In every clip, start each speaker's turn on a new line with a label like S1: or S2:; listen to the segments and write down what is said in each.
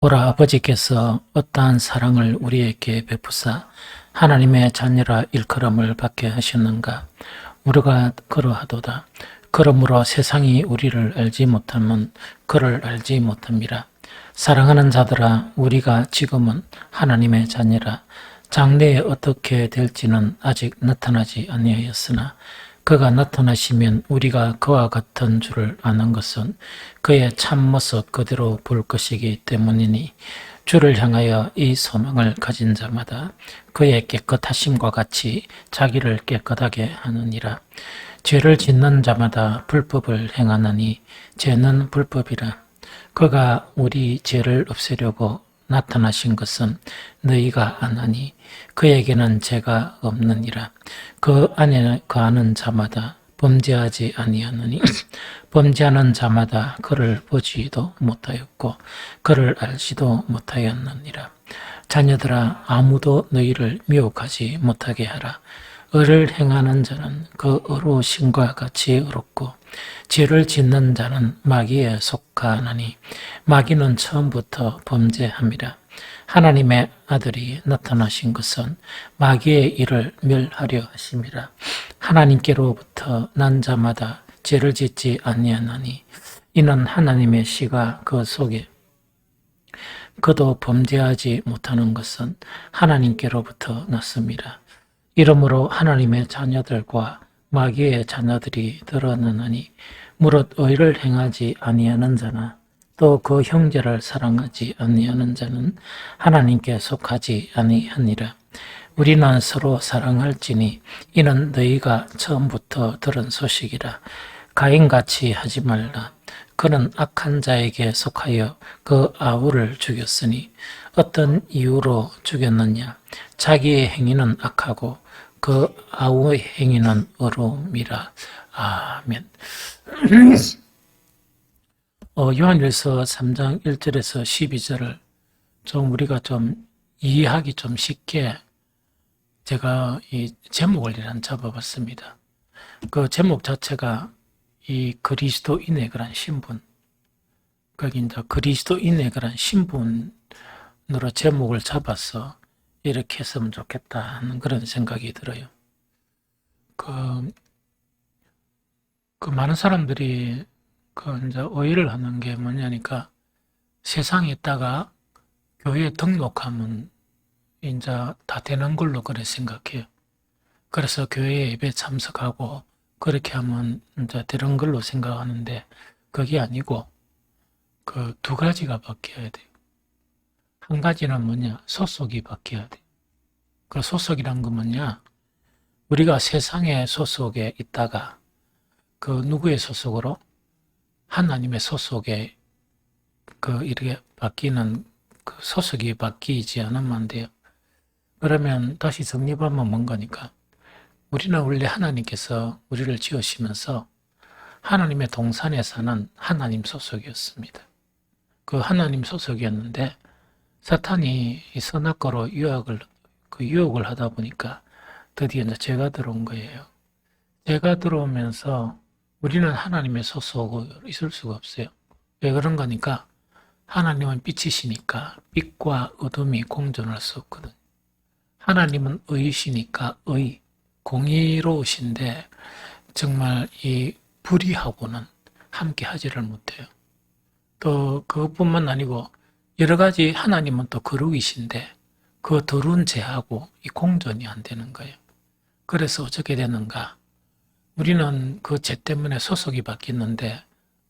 S1: 보라, 아버지께서 어떠한 사랑을 우리에게 베푸사 하나님의 자녀라 일컬음을 받게 하셨는가. 우리가 그러하도다. 그러므로 세상이 우리를 알지 못하면 그를 알지 못함이라. 사랑하는 자들아, 우리가 지금은 하나님의 자녀라. 장래에 어떻게 될지는 아직 나타나지 아니하였으나 그가 나타나시면 우리가 그와 같은 줄을 아는 것은 그의 참모습 그대로 볼 것이기 때문이니, 주를 향하여 이 소망을 가진 자마다 그의 깨끗하심과 같이 자기를 깨끗하게 하느니라. 죄를 짓는 자마다 불법을 행하느니 죄는 불법이라. 그가 우리 죄를 없애려고 나타나신 것은 너희가 아나니 그에게는 죄가 없느니라. 그 안에 거하는 자마다 범죄하지 아니하느니 범죄하는 자마다 그를 보지도 못하였고 그를 알지도 못하였느니라. 자녀들아, 아무도 너희를 미혹하지 못하게 하라. 의를 행하는 자는 그 의로우심과 같이 의롭고 죄를 짓는 자는 마귀에 속하나니 마귀는 처음부터 범죄함이라. 하나님의 아들이 나타나신 것은 마귀의 일을 멸하려 하심이라. 하나님께로부터 난 자마다 죄를 짓지 아니하나니 이는 하나님의 씨가 그 속에 그도 범죄하지 못하는 것은 하나님께로부터 났습니다. 이러므로 하나님의 자녀들과 마귀의 자녀들이 드러나나니 무릇 의를 행하지 아니하는 자나 또 그 형제를 사랑하지 아니하는 자는 하나님께 속하지 아니하니라. 우리는 서로 사랑할지니 이는 너희가 처음부터 들은 소식이라. 가인같이 하지 말라. 그는 악한 자에게 속하여 그 아우를 죽였으니 어떤 이유로 죽였느냐. 자기의 행위는 악하고 그 아우의 행위는 의로움이라. 아멘. 요한일서 3장 1절에서 12절을 좀 우리가 좀 이해하기 좀 쉽게 제가 이 제목을 일단 잡아봤습니다. 그 제목 자체가 이 그리스도인의 그런 신분, 거기 이제 그리스도인의 그런 신분으로 제목을 잡아서 이렇게 했으면 좋겠다 하는 그런 생각이 들어요. 그 많은 사람들이 이제 오해를 하는 게 뭐냐니까 세상에 있다가 교회에 등록하면 이제 다 되는 걸로 그래 생각해요. 그래서 교회 예배 참석하고 그렇게 하면 이제 되는 걸로 생각하는데 그게 아니고 그 두 가지가 바뀌어야 돼요. 한 가지는 뭐냐? 소속이 바뀌어야 돼요. 그 소속이란 건 뭐냐? 우리가 세상의 소속에 있다가 그 누구의 소속으로? 하나님의 소속에 이렇게 바뀌는 그 소속이 바뀌지 않으면 안 돼요. 그러면 다시 정립하면 뭔가니까 우리는 원래 하나님께서 우리를 지으시면서 하나님의 동산에 사는 하나님 소속이었습니다. 그 하나님 소속이었는데 사탄이 이 선악과로 유혹을 하다 보니까 드디어 이제 죄가 들어온 거예요. 죄가 들어오면서 우리는 하나님의 소속으로 있을 수가 없어요. 왜 그런 거니까 하나님은 빛이시니까 빛과 어둠이 공존할 수 없거든요. 하나님은 의이시니까 공의로우신데 정말 이 불의하고는 함께 하지를 못해요. 또 그것뿐만 아니고 여러 가지 하나님은 또 거룩이신데 그 더러운 죄하고 이 공존이 안 되는 거예요. 그래서 어떻게 되는가? 우리는 그 죄 때문에 소속이 바뀌었는데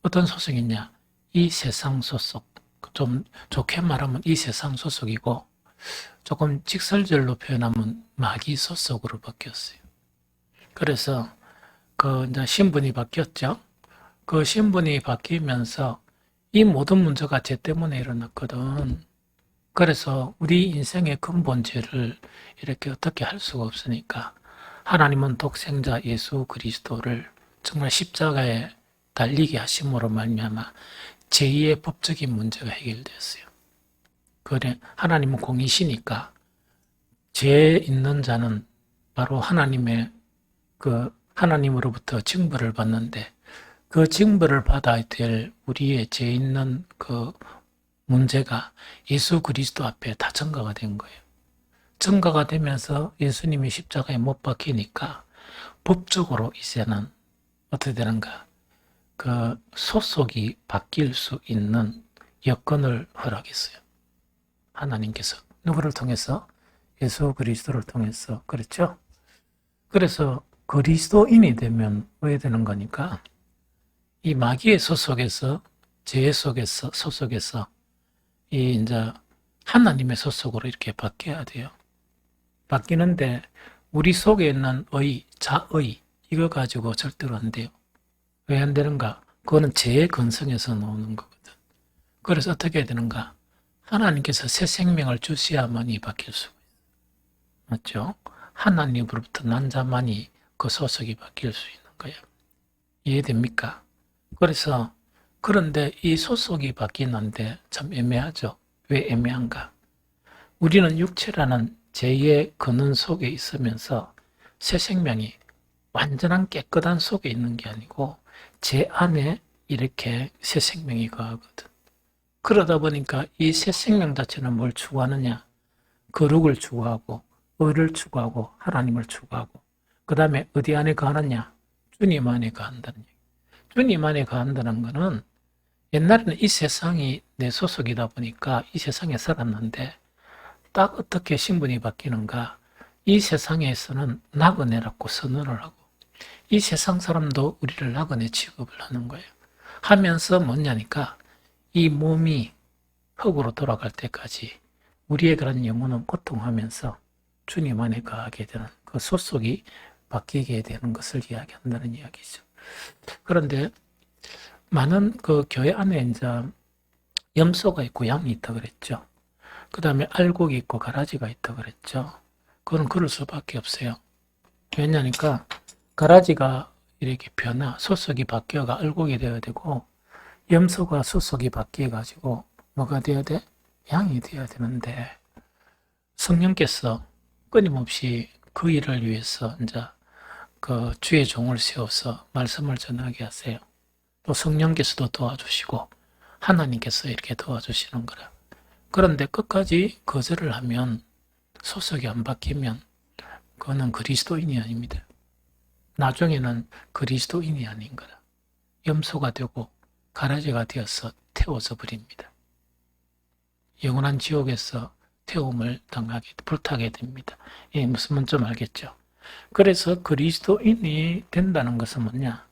S1: 어떤 소속이냐? 이 세상 소속. 좀 좋게 말하면 이 세상 소속이고 조금 직설절로 표현하면 마귀 소속으로 바뀌었어요. 그래서 이제 신분이 바뀌었죠. 그 신분이 바뀌면서 이 모든 문제가 죄 때문에 일어났거든. 그래서 우리 인생의 근본 죄를 이렇게 어떻게 할 수가 없으니까 하나님은 독생자 예수 그리스도를 정말 십자가에 달리게 하심으로 말미암아 제2의 법적인 문제가 해결되었어요. 그래, 하나님은 공이시니까 죄 있는 자는 바로 하나님으로부터 징벌을 받는데 그 징벌을 받아야 될 우리의 죄 있는 문제가 예수 그리스도 앞에 다 전가가 된 거예요. 전가가 되면서 예수님이 십자가에 못 박히니까 법적으로 이제는 어떻게 되는가? 그 소속이 바뀔 수 있는 여건을 허락했어요. 하나님께서. 누구를 통해서? 예수 그리스도를 통해서. 그렇죠? 그래서 그리스도인이 되면 왜 되는 거니까? 이 마귀의 소속에서, 죄의 속에서, 소속에서, 이 이제 하나님의 소속으로 이렇게 바뀌어야 돼요. 바뀌는데, 우리 속에 있는 의, 자의, 이거 가지고 절대로 안 돼요. 왜 안 되는가? 그거는 죄의 근성에서 나오는 거거든. 그래서 어떻게 해야 되는가? 하나님께서 새 생명을 주셔야만이 바뀔 수가 있어요. 맞죠? 하나님으로부터 난 자만이 그 소속이 바뀔 수 있는 거예요. 이해됩니까? 그래서 그런데 이 소속이 바뀌는데 참 애매하죠. 왜 애매한가? 우리는 육체라는 죄의 근원 속에 있으면서 새 생명이 완전한 깨끗한 속에 있는 게 아니고 죄 안에 이렇게 새 생명이 거하거든. 그러다 보니까 이 새 생명 자체는 뭘 추구하느냐? 거룩을 추구하고 의를 추구하고 하나님을 추구하고 그 다음에 어디 안에 거하느냐? 주님 안에 거한다는 얘기. 주님 안에 거한다는 것은 옛날에는 이 세상이 내 소속이다 보니까 이 세상에 살았는데 딱 어떻게 신분이 바뀌는가? 이 세상에서는 나그네라고 선언을 하고 이 세상 사람도 우리를 나그네 취급을 하는 거예요. 하면서 뭐냐니까 이 몸이 흙으로 돌아갈 때까지 우리의 그런 영혼은 고통하면서 주님 안에 거하게 되는 그 소속이 바뀌게 되는 것을 이야기한다는 이야기죠. 그런데 많은 그 교회 안에 이제 염소가 있고 양이 있다 그랬죠. 그 다음에 알곡이 있고 가라지가 있다 그랬죠. 그건 그럴 수밖에 없어요. 왜냐니까 가라지가 이렇게 변화, 소속이 바뀌어가 알곡이 되어야 되고 염소가 소속이 바뀌어가지고 뭐가 되어야 돼? 양이 되어야 되는데 성령께서 끊임없이 그 일을 위해서 이제 그 주의 종을 세워서 말씀을 전하게 하세요. 또 성령께서도 도와주시고 하나님께서 이렇게 도와주시는 거라. 그런데 끝까지 거절을 하면 소속이 안 바뀌면 그거는 그리스도인이 아닙니다. 나중에는 그리스도인이 아닌 거라. 염소가 되고 가라지가 되어서 태워져 버립니다. 영원한 지옥에서 태움을 당하게, 불타게 됩니다. 예, 무슨 뭔지 좀 알겠죠? 그래서 그리스도인이 된다는 것은 뭐냐?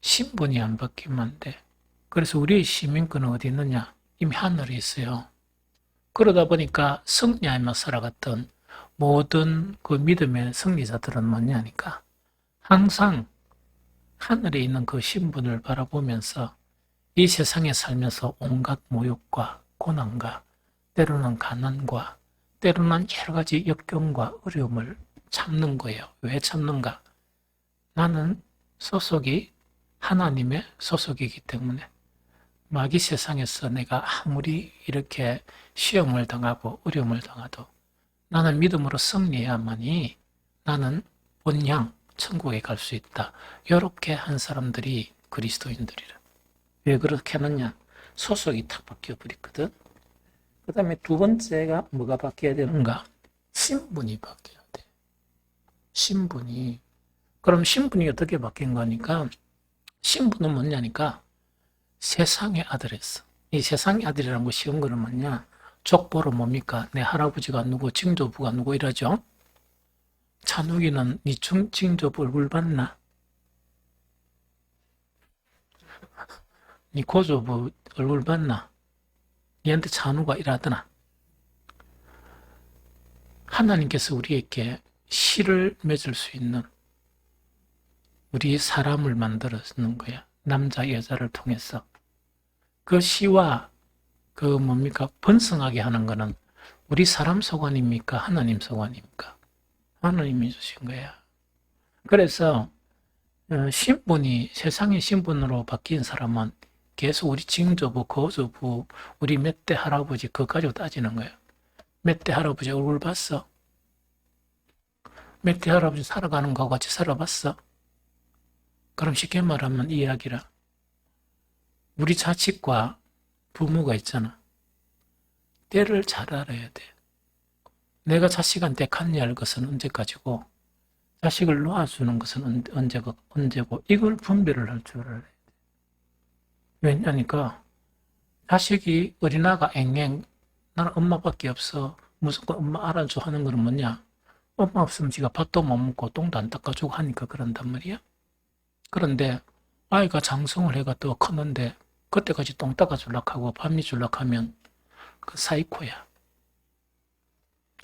S1: 신분이 안 바뀌면 안 돼. 그래서 우리의 시민권은 어디 있느냐? 이미 하늘에 있어요. 그러다 보니까 승리하며 살아갔던 모든 그 믿음의 승리자들은 뭐냐니까 항상 하늘에 있는 그 신분을 바라보면서 이 세상에 살면서 온갖 모욕과 고난과 때로는 가난과 때로는 여러 가지 역경과 어려움을 참는 거예요. 왜 참는가? 나는 소속이 하나님의 소속이기 때문에 마귀 세상에서 내가 아무리 이렇게 시험을 당하고 어려움을 당하도 나는 믿음으로 승리해야만이 나는 본향 천국에 갈 수 있다. 이렇게 한 사람들이 그리스도인들이라. 왜 그렇게 하느냐? 소속이 탁 바뀌어 버렸거든. 그 다음에 두 번째가 뭐가 바뀌어야 되는가? 신분이 바뀌어야 돼. 신분이. 그럼 신분이 어떻게 바뀐 거니까? 신분은 뭐냐니까? 세상의 아들이었어. 이 세상의 아들이라는 거 쉬운 거는 뭐냐? 족보로 뭡니까? 내 할아버지가 누구, 징조부가 누구 이러죠? 찬욱이는 네 징조부 얼굴 봤나? 네 고조부 얼굴 봤나? 얘한테 찬우가 일하더나? 하나님께서 우리에게 씨를 맺을 수 있는 우리 사람을 만들어주는 거야. 남자, 여자를 통해서. 그 씨와 그 뭡니까? 번성하게 하는 거는 우리 사람 소관입니까? 하나님 소관입니까? 하나님이 주신 거야. 그래서 신분이 세상의 신분으로 바뀐 사람은 계속 우리 징조부, 거조부, 우리 몇 대 할아버지 그거 가지고 따지는 거예요. 몇 대 할아버지 얼굴 봤어? 몇 대 할아버지 살아가는 거하고 같이 살아봤어? 그럼 쉽게 말하면 이 이야기라. 우리 자식과 부모가 있잖아. 때를 잘 알아야 돼. 내가 자식한테 관여할 것은 언제까지고 자식을 놓아주는 것은 언제고 이걸 분별을 할 줄 알아야 돼. 왜냐니까 자식이 어린아가 앵앵 나는 엄마밖에 없어 무조건 엄마 알아줘 하는 건 뭐냐? 엄마 없으면 지가 밥도 못 먹고 똥도 안 닦아주고 하니까 그런단 말이야. 그런데 아이가 장성을 해가 또 컸는데 그때까지 똥 닦아주려고 하고 밥 해주려고 하면 그 사이코야.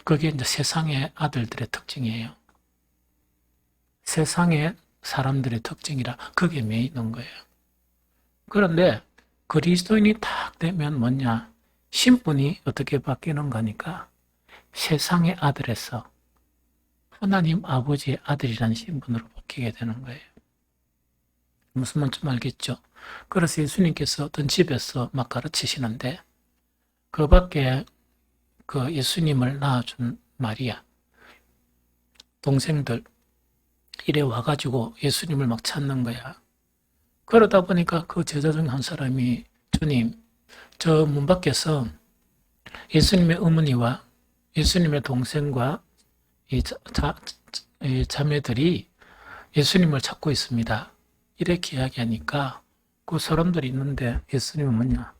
S1: 그게 이제 세상의 아들들의 특징이에요. 세상의 사람들의 특징이라 그게 매이는 거예요. 그런데 그리스도인이 딱 되면 뭐냐? 신분이 어떻게 바뀌는 거니까 세상의 아들에서 하나님 아버지의 아들이라는 신분으로 바뀌게 되는 거예요. 무슨 말인지 알겠죠? 그래서 예수님께서 어떤 집에서 막 가르치시는데 그 밖에 그 예수님을 낳아준 마리아 동생들 이래 와가지고 예수님을 막 찾는 거야. 그러다 보니까 그 제자 중 한 사람이 주님, 저 문 밖에서 예수님의 어머니와 예수님의 동생과 이 자매들이 예수님을 찾고 있습니다. 이렇게 이야기하니까 그 사람들이 있는데 예수님은 뭐냐?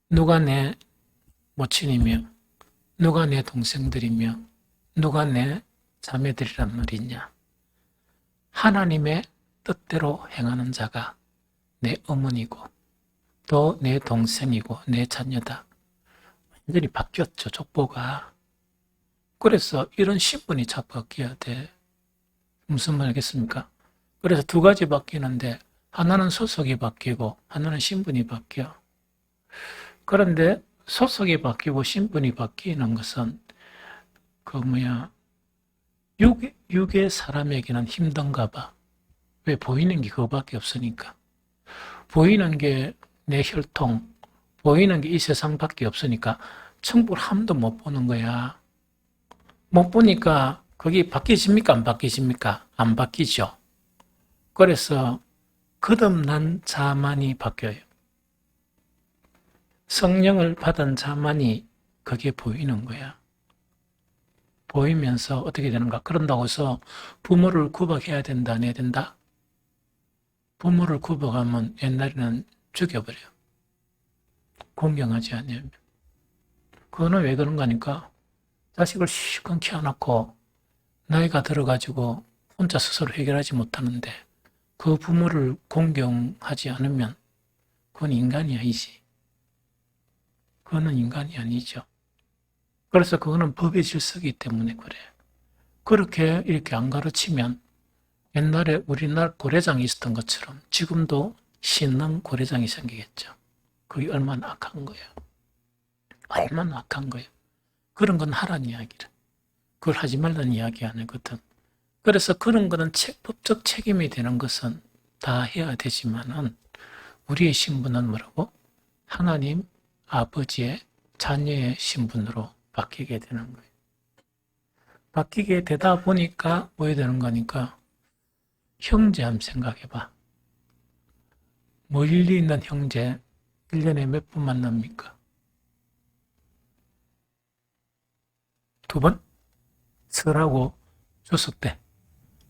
S1: 누가 내 모친이며 누가 내 동생들이며 누가 내 자매들이란 말이냐? 하나님의 뜻대로 행하는 자가 내 어머니고 또 내 동생이고 내 자녀다. 완전히 바뀌었죠, 족보가. 그래서 이런 신분이 자꾸 바뀌어야 돼. 무슨 말이겠습니까? 그래서 두 가지 바뀌는데 하나는 소속이 바뀌고 하나는 신분이 바뀌어. 그런데 소속이 바뀌고 신분이 바뀌는 것은 육의 사람에게는 힘든가 봐. 왜? 보이는 게 그거밖에 없으니까. 보이는 게 내 혈통, 보이는 게 이 세상밖에 없으니까 천국을 한 번도 못 보는 거야. 못 보니까 거기 바뀌십니까? 안 바뀌십니까? 안 바뀌죠. 그래서 거듭난 자만이 바뀌어요. 성령을 받은 자만이 그게 보이는 거야. 보이면서 어떻게 되는가? 그런다고 해서 부모를 구박해야 된다, 안 해야 된다? 부모를 구박하면 옛날에는 죽여버려. 공경하지 않으면. 그거는 왜 그런가 하니까 자식을 실컷 키워놓고 나이가 들어가지고 혼자 스스로 해결하지 못하는데 그 부모를 공경하지 않으면 그건 인간이 아니지. 그거는 인간이 아니죠. 그래서 그거는 법의 질서이기 때문에 그래. 그렇게 이렇게 안 가르치면 옛날에 우리나라 고래장이 있었던 것처럼 지금도 신흥 고래장이 생기겠죠. 그게 얼마나 악한 거예요. 얼마나 악한 거예요. 그런 건 하라는 이야기를. 그걸 하지 말라는 이야기 아니거든. 그래서 그런 거는 법적 책임이 되는 것은 다 해야 되지만은 우리의 신분은 뭐라고? 하나님 아버지의 자녀의 신분으로 바뀌게 되는 거예요. 바뀌게 되다 보니까 뭐 해야 되는 거니까 형제 한번 생각해봐. 멀리 있는 형제 1년에 몇 번 만납니까? 2번? 설하고 추석 때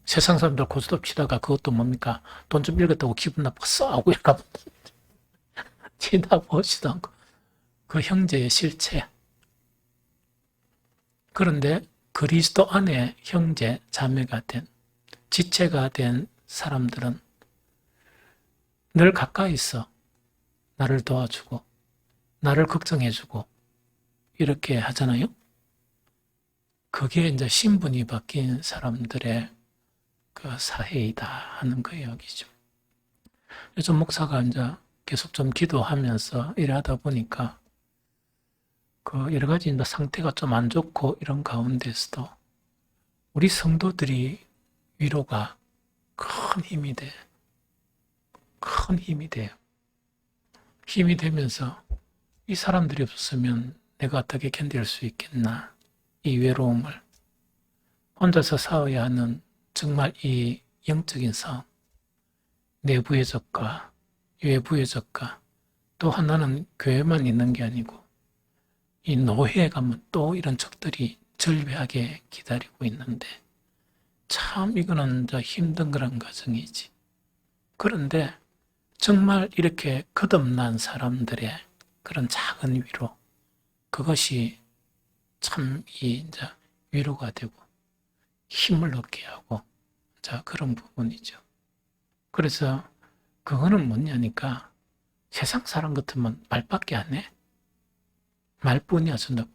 S1: 세상 사람들 고스톱 치다가 그것도 뭡니까? 돈 좀 읽었다고 기분 나쁘고 싸우고 이러고 치다보지도 않고 그 형제의 실체. 그런데 그리스도 안에 형제, 자매가 된 지체가 된 사람들은 늘 가까이 있어. 나를 도와주고 나를 걱정해주고 이렇게 하잖아요. 그게 이제 신분이 바뀐 사람들의 그 사회이다 하는 거 여기죠. 요즘 목사가 이제 계속 좀 기도하면서 일하다 보니까 그 여러 가지 이제 상태가 좀 안 좋고 이런 가운데서도 우리 성도들이 위로가 큰 힘이 돼. 큰 힘이 돼요. 힘이 되면서 이 사람들이 없었으면 내가 어떻게 견딜 수 있겠나. 이 외로움을 혼자서 싸워야 하는 정말 이 영적인 싸움, 내부의 적과 외부의 적과 또 하나는 교회만 있는 게 아니고 이 노회에 가면 또 이런 적들이 절벽하게 기다리고 있는데 참 이거는 힘든 그런 과정이지. 그런데 정말 이렇게 거듭난 사람들의 그런 작은 위로, 그것이 참 이제 위로가 되고 힘을 얻게 하고 그런 부분이죠. 그래서 그거는 뭐냐니까 세상 사람 같으면 말밖에 안 해. 말뿐이야. 전부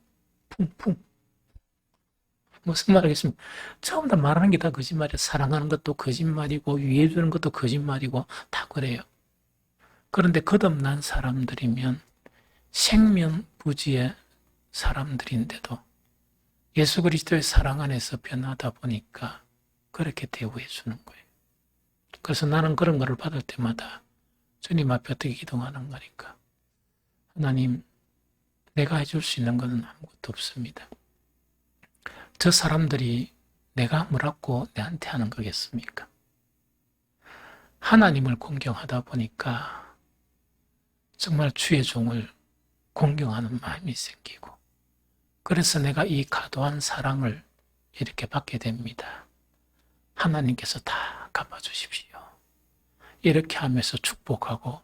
S1: 쿵쿵. 무슨 말하겠습니까? 처음 다 말하는 게 다 거짓말이야. 사랑하는 것도 거짓말이고 위해주는 것도 거짓말이고 다 그래요. 그런데 거듭난 사람들이면 생명부지의 사람들인데도 예수 그리스도의 사랑 안에서 변하다 보니까 그렇게 대우해 주는 거예요. 그래서 나는 그런 거를 받을 때마다 주님 앞에 어떻게 기도하는 거니까, 하나님, 내가 해줄 수 있는 것은 아무것도 없습니다. 저 사람들이 내가 뭐라고 내한테 하는 거겠습니까? 하나님을 공경하다 보니까 정말 주의 종을 공경하는 마음이 생기고, 그래서 내가 이 과도한 사랑을 이렇게 받게 됩니다. 하나님께서 다 갚아주십시오. 이렇게 하면서 축복하고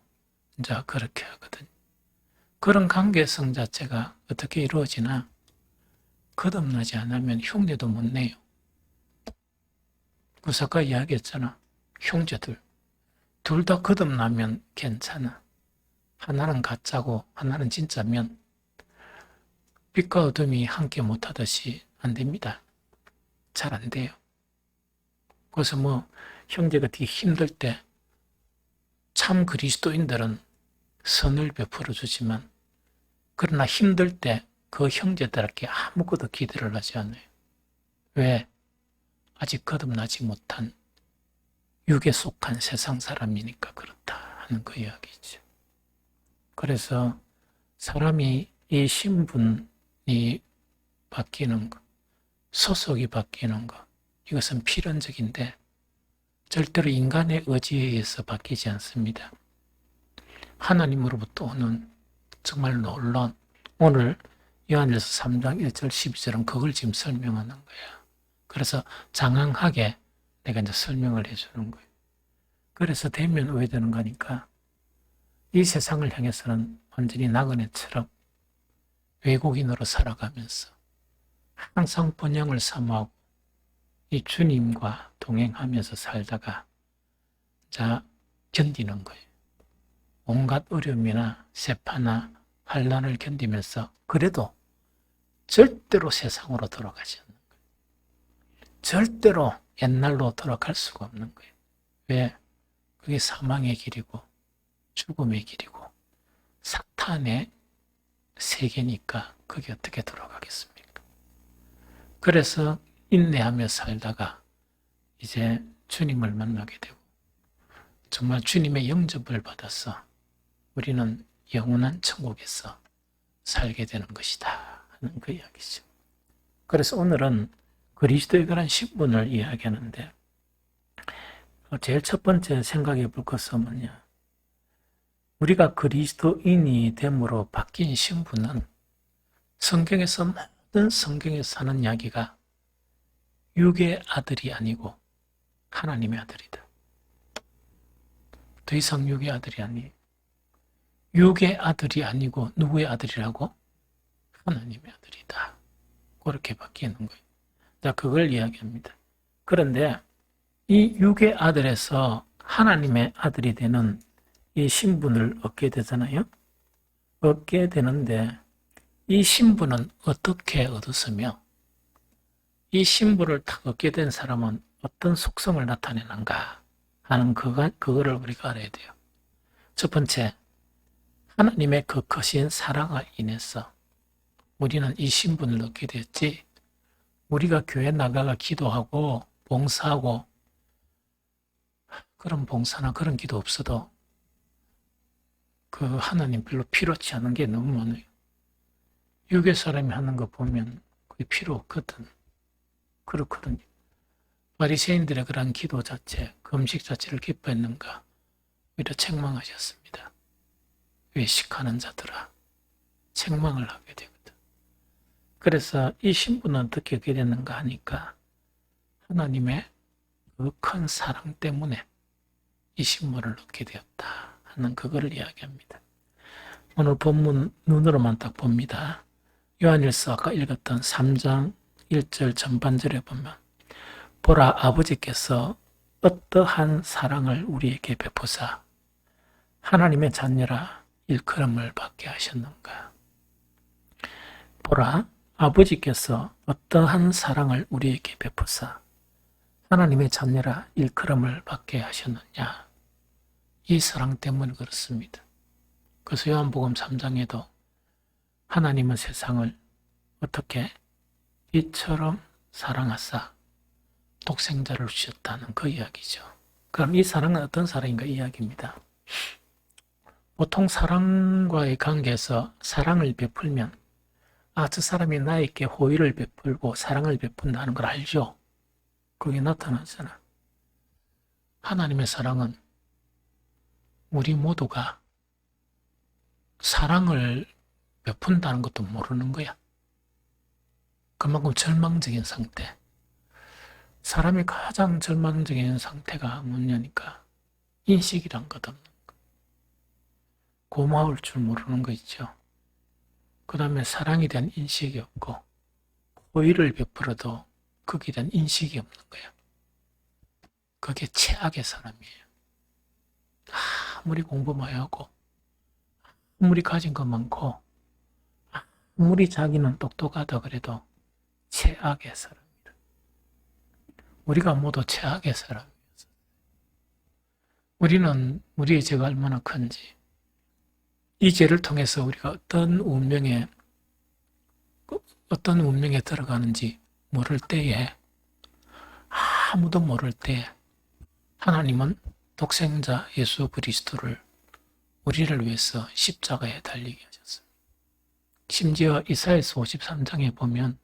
S1: 이제 그렇게 하거든요. 그런 관계성 자체가 어떻게 이루어지나, 거듭나지 않으면 흉내도 못 내요. 구사가 이야기했잖아. 형제들 둘 다 거듭나면 괜찮아. 하나는 가짜고 하나는 진짜면 빛과 어둠이 함께 못하듯이 안 됩니다. 잘 안 돼요. 그래서 형제가 되게 힘들 때 참 그리스도인들은 선을 베풀어 주지만, 그러나 힘들 때 그 형제들에게 아무것도 기대를 하지 않아요. 왜? 아직 거듭나지 못한 육에 속한 세상 사람이니까 그렇다 하는 그 이야기죠. 그래서 사람이 이 신분이 바뀌는 것, 소속이 바뀌는 것, 이것은 필연적인데 절대로 인간의 의지에 의해서 바뀌지 않습니다. 하나님으로부터 오는 정말 놀라운, 오늘 요한일서 3장 1절 12절은 그걸 지금 설명하는 거야. 그래서 장황하게 내가 이제 설명을 해주는 거예요. 그래서 되면 왜 되는 거니까, 이 세상을 향해서는 완전히 나그네처럼 외국인으로 살아가면서 항상 번영을 사모하고 이 주님과 동행하면서 살다가 견디는 거예요. 온갖 어려움이나 세파나 환난을 견디면서 그래도 절대로 세상으로 돌아가지 않는 거예요. 절대로 옛날로 돌아갈 수가 없는 거예요. 왜? 그게 사망의 길이고 죽음의 길이고 사탄의 세계니까 그게 어떻게 돌아가겠습니까? 그래서 인내하며 살다가 이제 주님을 만나게 되고 정말 주님의 영접을 받아서 우리는 영원한 천국에서 살게 되는 것이다 하는 그 이야기죠. 그래서 오늘은 그리스도에 관한 신분을 이야기하는데, 제일 첫 번째 생각해 볼 것은 뭐냐, 우리가 그리스도인이 됨으로 바뀐 신분은 성경에서 모든 성경에서 하는 이야기가 육의 아들이 아니고 하나님의 아들이다. 더 이상 육의 아들이 아니에요. 육의 아들이 아니고 누구의 아들이라고? 하나님의 아들이다. 그렇게 바뀌는 거예요. 자, 그걸 이야기합니다. 그런데 이 육의 아들에서 하나님의 아들이 되는 이 신분을 얻게 되잖아요. 얻게 되는데 이 신분은 어떻게 얻었으며 이 신분을 딱 얻게 된 사람은 어떤 속성을 나타내는가 하는 그거를 우리가 알아야 돼요. 첫 번째, 하나님의 그 크신 사랑을 인해서 우리는 이 신분을 얻게 됐지, 우리가 교회 나가가 기도하고 봉사하고 그런 봉사나 그런 기도 없어도 그 하나님 별로 필요치 않은 게 너무 많아요. 유괴 사람이 하는 거 보면 그게 필요 없거든. 그렇거든요. 바리새인들의 그런 기도 자체, 금식 자체를 기뻐했는가? 오히려 책망하셨습니다. 외식하는 자들아, 책망을 하게 되거든. 그래서 이 신부는 어떻게 하게 됐는가 하니까 하나님의 그 큰 사랑 때문에 이 신부를 얻게 되었다 하는 그거를 이야기합니다. 오늘 본문 눈으로만 딱 봅니다. 요한일서 아까 읽었던 3장 1절 전반절에 보면 보라 아버지께서 어떠한 사랑을 우리에게 베푸사 하나님의 자녀라 일컬음을 받게 하셨는가. 보라 아버지께서 어떠한 사랑을 우리에게 베푸사 하나님의 자녀라 일컬음을 받게 하셨느냐. 이 사랑 때문에 그렇습니다. 그래서 요한복음 3장에도 하나님은 세상을 어떻게 이처럼 사랑하사 독생자를 주셨다는 그 이야기죠. 그럼 이 사랑은 어떤 사랑인가 이야기입니다. 보통 사랑과의 관계에서 사랑을 베풀면 저 사람이 나에게 호의를 베풀고 사랑을 베푼다는 걸 알죠. 그게 나타나잖아. 하나님의 사랑은 우리 모두가 사랑을 베푼다는 것도 모르는 거야. 그만큼 절망적인 상태. 사람이 가장 절망적인 상태가 뭐냐니까 인식이란 것 없는 거. 고마울 줄 모르는 거 있죠. 그 다음에 사랑에 대한 인식이 없고 호의를 베풀어도 거기에 대한 인식이 없는 거야. 그게 최악의 사람이에요. 아무리 공부 많이 하고 아무리 가진 것 많고 아무리 자기는 똑똑하다 그래도 최악의 사람이다. 우리가 모두 최악의 사람이었어. 우리는 우리의 죄가 얼마나 큰지 이 죄를 통해서 우리가 어떤 운명에 들어가는지 모를 때에 아무도 모를 때에 하나님은 독생자 예수 그리스도를 우리를 위해서 십자가에 달리게 하셨습니다. 심지어 이사야서 53장에 보면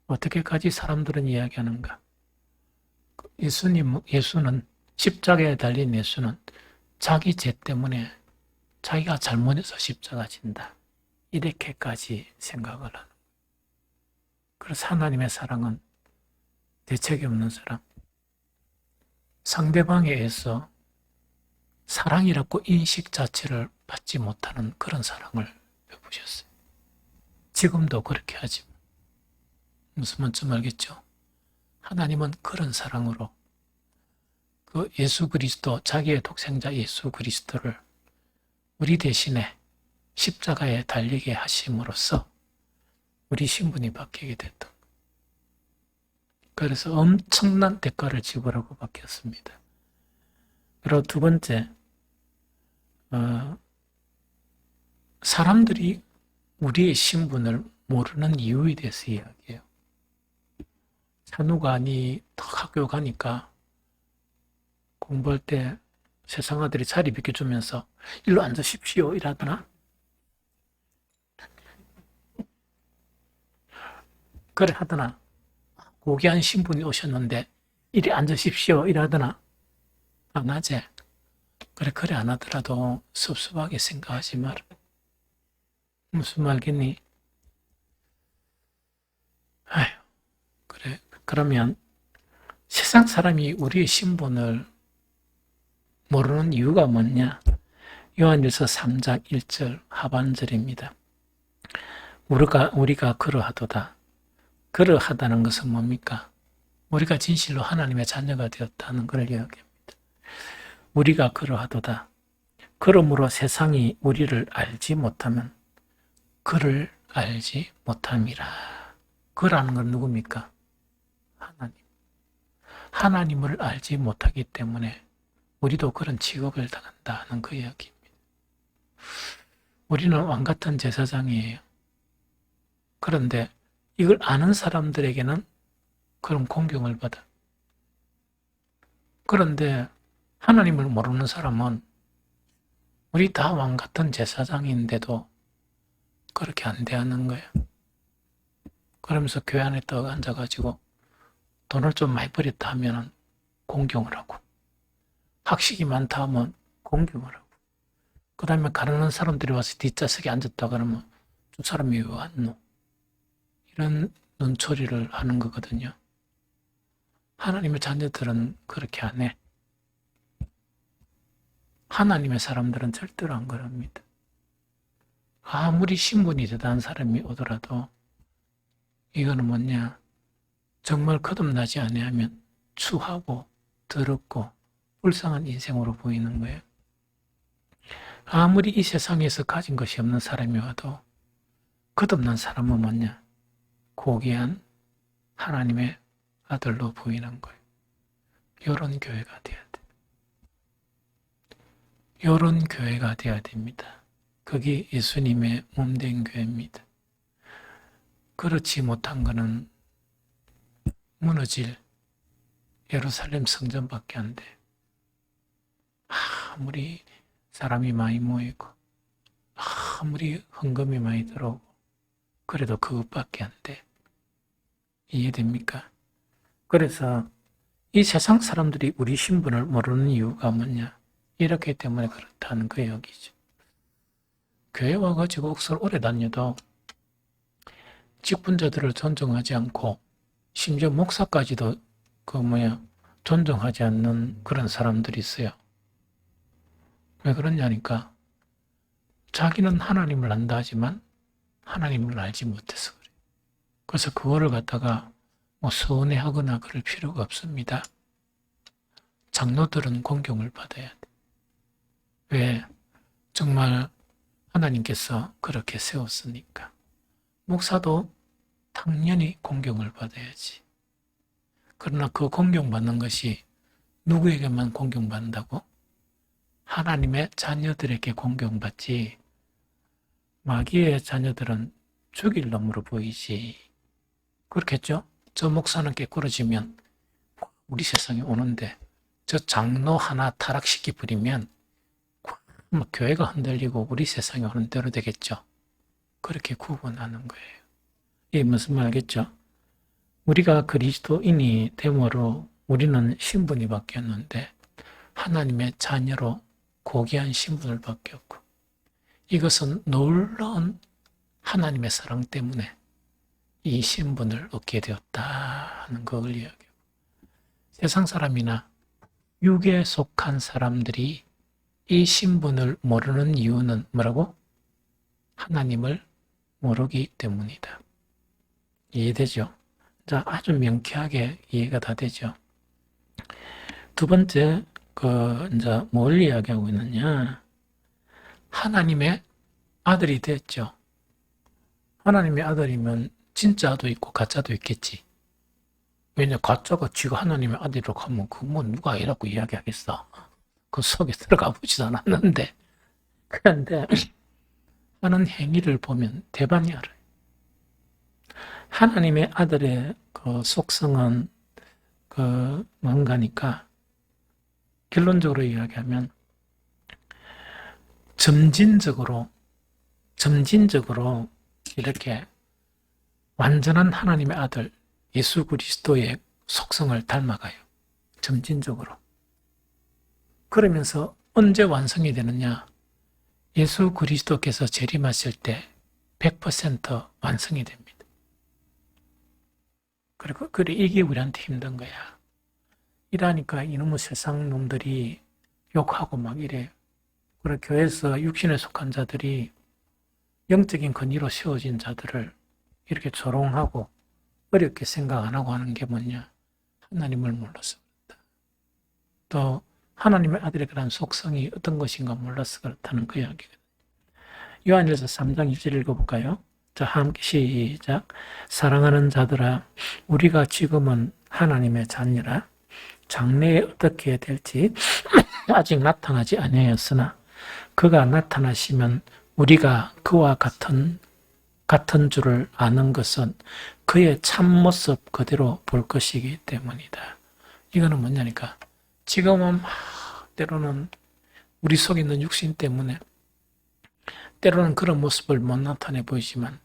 S1: 어떻게까지 사람들은 이야기하는가? 예수는 십자가에 달린 예수는 자기 죄 때문에 자기가 잘못해서 십자가 진다. 이렇게까지 생각을 하는. 그래서 하나님의 사랑은 대책이 없는 사람. 상대방에 의해서 사랑이라고 인식 자체를 받지 못하는 그런 사랑을 베푸셨어요. 지금도 그렇게 하지. 무슨 말인지 알겠죠? 하나님은 그런 사랑으로 그 예수 그리스도, 자기의 독생자 예수 그리스도를 우리 대신에 십자가에 달리게 하심으로써 우리 신분이 바뀌게 됐다. 그래서 엄청난 대가를 지불하고 바뀌었습니다. 그리고 두 번째, 사람들이 우리의 신분을 모르는 이유에 대해서 이야기해요. 찬우가 학교 가니까 공부할 때 세상 아들이 자리 비켜주면서 일로 앉으십시오 이라더나? 그래 하더나? 고귀한 신분이 오셨는데 이리 앉으십시오 이라더나? 안 하지? 그래 안 하더라도 섭섭하게 생각하지 마라. 무슨 말겠니? 아휴, 그래. 그러면 세상 사람이 우리의 신분을 모르는 이유가 뭐냐? 요한일서 3장 1절 하반절입니다. 우리가 그러하도다. 그러하다는 것은 뭡니까? 우리가 진실로 하나님의 자녀가 되었다는 걸 이야기합니다. 우리가 그러하도다. 그러므로 세상이 우리를 알지 못하면 그를 알지 못함이라. 그라는 건 누굽니까? 하나님. 하나님을 알지 못하기 때문에 우리도 그런 취급을 당한다는 그 이야기입니다. 우리는 왕같은 제사장이에요. 그런데 이걸 아는 사람들에게는 그런 공경을 받아. 그런데 하나님을 모르는 사람은 우리 다 왕같은 제사장인데도 그렇게 안 대하는 거예요. 그러면서 교회 안에 딱 앉아가지고 돈을 좀 많이 버렸다 하면 공경을 하고 학식이 많다 하면 공경을 하고 그 다음에 가난한 사람들이 와서 뒷좌석에 앉았다 그러면 저 사람이 왜 왔노? 이런 눈초리를 하는 거거든요. 하나님의 자녀들은 그렇게 안 해. 하나님의 사람들은 절대로 안 그럽니다. 아무리 신분이 대단한 사람이 오더라도 이거는 뭐냐, 정말 거듭나지 아니하면 추하고 더럽고 불쌍한 인생으로 보이는 거예요. 아무리 이 세상에서 가진 것이 없는 사람이 와도 거듭난 사람은 뭐냐, 고귀한 하나님의 아들로 보이는 거예요. 이런 교회가 돼야 돼. 이런 교회가 돼야 됩니다. 그게 예수님의 몸된 교회입니다. 그렇지 못한 것은 무너질 예루살렘 성전밖에 안 돼. 아무리 사람이 많이 모이고 아무리 헌금이 많이 들어오고 그래도 그것밖에 안 돼. 이해됩니까? 그래서 이 세상 사람들이 우리 신분을 모르는 이유가 뭐냐? 이렇기 때문에 그렇다는 그 얘기죠. 교회 와가지고 억수로 오래 다녀도 직분자들을 존중하지 않고 심지어 목사까지도 존중하지 않는 그런 사람들이 있어요. 왜 그러냐니까 자기는 하나님을 안다 하지만 하나님을 알지 못해서 그래요. 그래서 그거를 갖다가 서운해하거나 그럴 필요가 없습니다. 장로들은 공경을 받아야 돼. 왜? 정말 하나님께서 그렇게 세웠으니까. 목사도 당연히 공경을 받아야지. 그러나 그 공경받는 것이 누구에게만 공경받는다고? 하나님의 자녀들에게 공경받지, 마귀의 자녀들은 죽일 놈으로 보이지. 그렇겠죠? 저 목사는 깨꾸러지면 우리 세상에 오는데 저 장로 하나 타락시켜버리면 교회가 흔들리고 우리 세상에 오는 대로 되겠죠. 그렇게 구분하는 거예요. 이게 무슨 말 알겠죠? 우리가 그리스도인이 됨으로 우리는 신분이 바뀌었는데 하나님의 자녀로 고귀한 신분을 바뀌었고 이것은 놀라운 하나님의 사랑 때문에 이 신분을 얻게 되었다 하는 걸 이야기하고 세상 사람이나 육에 속한 사람들이 이 신분을 모르는 이유는 뭐라고? 하나님을 모르기 때문이다. 이해되죠? 자, 아주 명쾌하게 이해가 다 되죠. 두 번째, 이제 뭘 이야기하고 있느냐? 하나님의 아들이 됐죠. 하나님의 아들이면 진짜도 있고 가짜도 있겠지. 왜냐, 가짜가 지가 하나님의 아들이라고 하면 누가 아니라고 이야기하겠어. 그 속에 들어가 보지도 않았는데. 그런데 하는 행위를 보면 대반이 알아요. 하나님의 아들의 그 속성은 뭔가니까 결론적으로 이야기하면 점진적으로 이렇게 완전한 하나님의 아들 예수 그리스도의 속성을 닮아가요. 점진적으로. 그러면서 언제 완성이 되느냐? 예수 그리스도께서 재림하실 때 100% 완성이 됩니다. 그리고 이게 우리한테 힘든 거야. 이러니까 이놈의 세상 놈들이 욕하고 막 이래요. 그리고 교회에서 육신에 속한 자들이 영적인 권위로 세워진 자들을 이렇게 조롱하고 어렵게 생각 안 하고 하는 게 뭐냐? 하나님을 몰라서 그렇다. 또 하나님의 아들의 그런 속성이 어떤 것인가 몰라서 그렇다는 그 이야기거든요. 요한일서 3장 1절 읽어볼까요? 자, 함께 시작. 사랑하는 자들아, 우리가 지금은 하나님의 자녀라. 장래에 어떻게 될지 아직 나타나지 아니하였으나 그가 나타나시면 우리가 그와 같은 줄을 아는 것은 그의 참모습 그대로 볼 것이기 때문이다. 이거는 뭐냐니까 지금은 때로는 우리 속에 있는 육신 때문에 때로는 그런 모습을 못 나타내 보이지만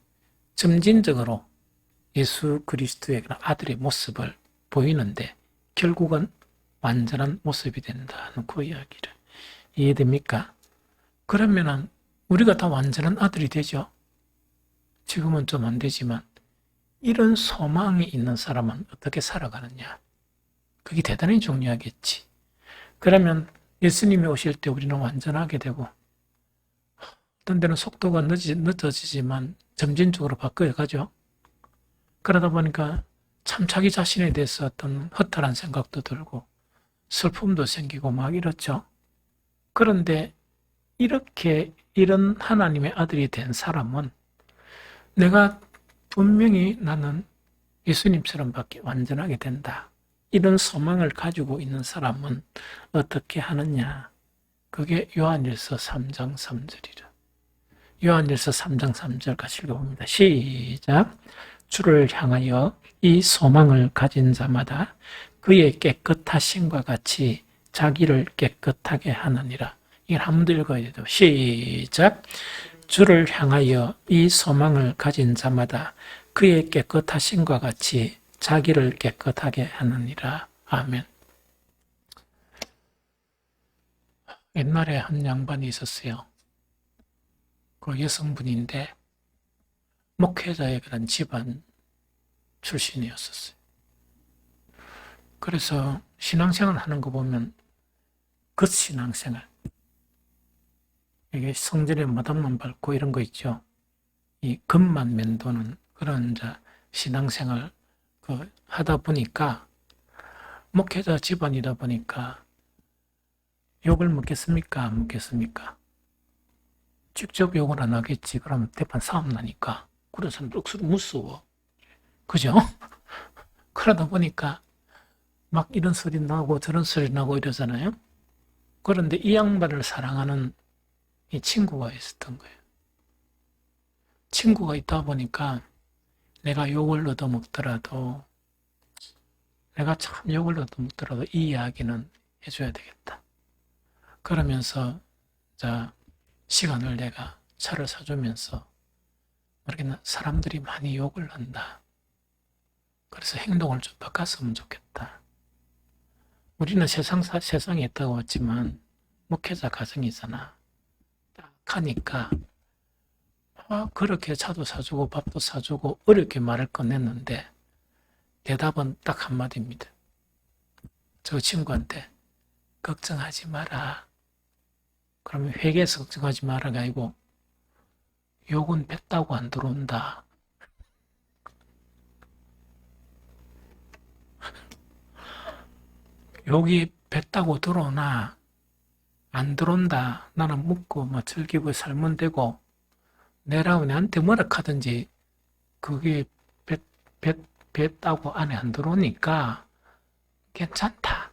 S1: 점진적으로 예수 그리스도의 아들의 모습을 보이는데 결국은 완전한 모습이 된다는 그 이야기를 이해됩니까? 그러면은 우리가 다 완전한 아들이 되죠. 지금은 좀 안 되지만 이런 소망이 있는 사람은 어떻게 살아가느냐? 그게 대단히 중요하겠지. 그러면 예수님이 오실 때 우리는 완전하게 되고, 어떤 데는 속도가 늦어지지만 점진적으로 바뀌어가죠. 그러다 보니까 참 자기 자신에 대해서 어떤 허탈한 생각도 들고, 슬픔도 생기고 막 이렇죠. 그런데 이렇게 이런 하나님의 아들이 된 사람은 내가 분명히 나는 예수님처럼 밖에 완전하게 된다. 이런 소망을 가지고 있는 사람은 어떻게 하느냐? 그게 요한일서 3장 3절이라. 요한일서 3장 3절 같이 읽어봅니다. 시작. 주를 향하여 이 소망을 가진 자마다 그의 깨끗하심과 같이 자기를 깨끗하게 하느니라. 이걸 한 번 더 읽어야 돼요. 시작. 주를 향하여 이 소망을 가진 자마다 그의 깨끗하심과 같이 자기를 깨끗하게 하느니라. 아멘. 옛날에 한 양반이 있었어요. 그 여성분인데 목회자의 그런 집안 출신이었었어요. 그래서 신앙생활 하는 거 보면 겉신앙생활, 이게 성전에 마당만 밟고 이런 거 있죠. 이 겉만 맴도는 그런 신앙생활 하다 보니까 목회자 집안이다 보니까 욕을 먹겠습니까? 안 먹겠습니까? 직접 욕을 안 하겠지. 그러면 대판 싸움 나니까. 그런 사람들 억수로 무서워. 그죠? 그러다 보니까 막 이런 소리 나고 저런 소리 나고 이러잖아요. 그런데 이 양반을 사랑하는 이 친구가 있었던 거예요. 친구가 있다 보니까 내가 욕을 얻어먹더라도 내가 참 욕을 얻어먹더라도 이 이야기는 해줘야 되겠다. 그러면서 시간을 내가 차를 사주면서 모르겠나 사람들이 많이 욕을 한다. 그래서 행동을 좀 바꿨으면 좋겠다. 우리는 세상에 있다고 왔지만 목회자 가정이잖아. 딱 하니까 그렇게 차도 사주고 밥도 사주고 어렵게 말을 꺼냈는데 대답은 딱 한마디입니다. 저 친구한테 걱정하지 마라. 그러면 회개해서 걱정하지 마라가 아니고 욕은 뱉다고 안 들어온다. 욕이 뱉다고 들어오나 안 들어온다. 나는 묻고 즐기고 살면 되고 내라고 내한테 뭐라 하든지 그게 뱉다고 안에 안 들어오니까 괜찮다.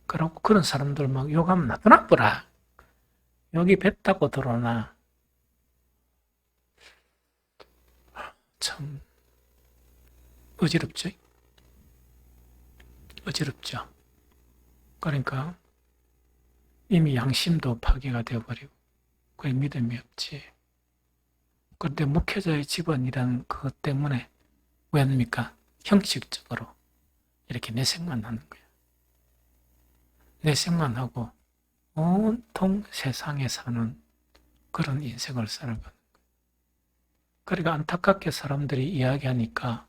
S1: 그러고 그런 사람들 막 욕하면 나도 나쁘라. 여기 뱉다고 들어오나 참 어지럽죠? 어지럽죠? 그러니까 이미 양심도 파괴가 되어버리고 그게 믿음이 없지. 그런데 목회자의 집안이라는 그것 때문에 왜 합니까? 형식적으로 이렇게 내색만 하는 거예요. 내색만 하고 온통 세상에 사는 그런 인생을 살아가는 거예요. 그러니까 안타깝게 사람들이 이야기하니까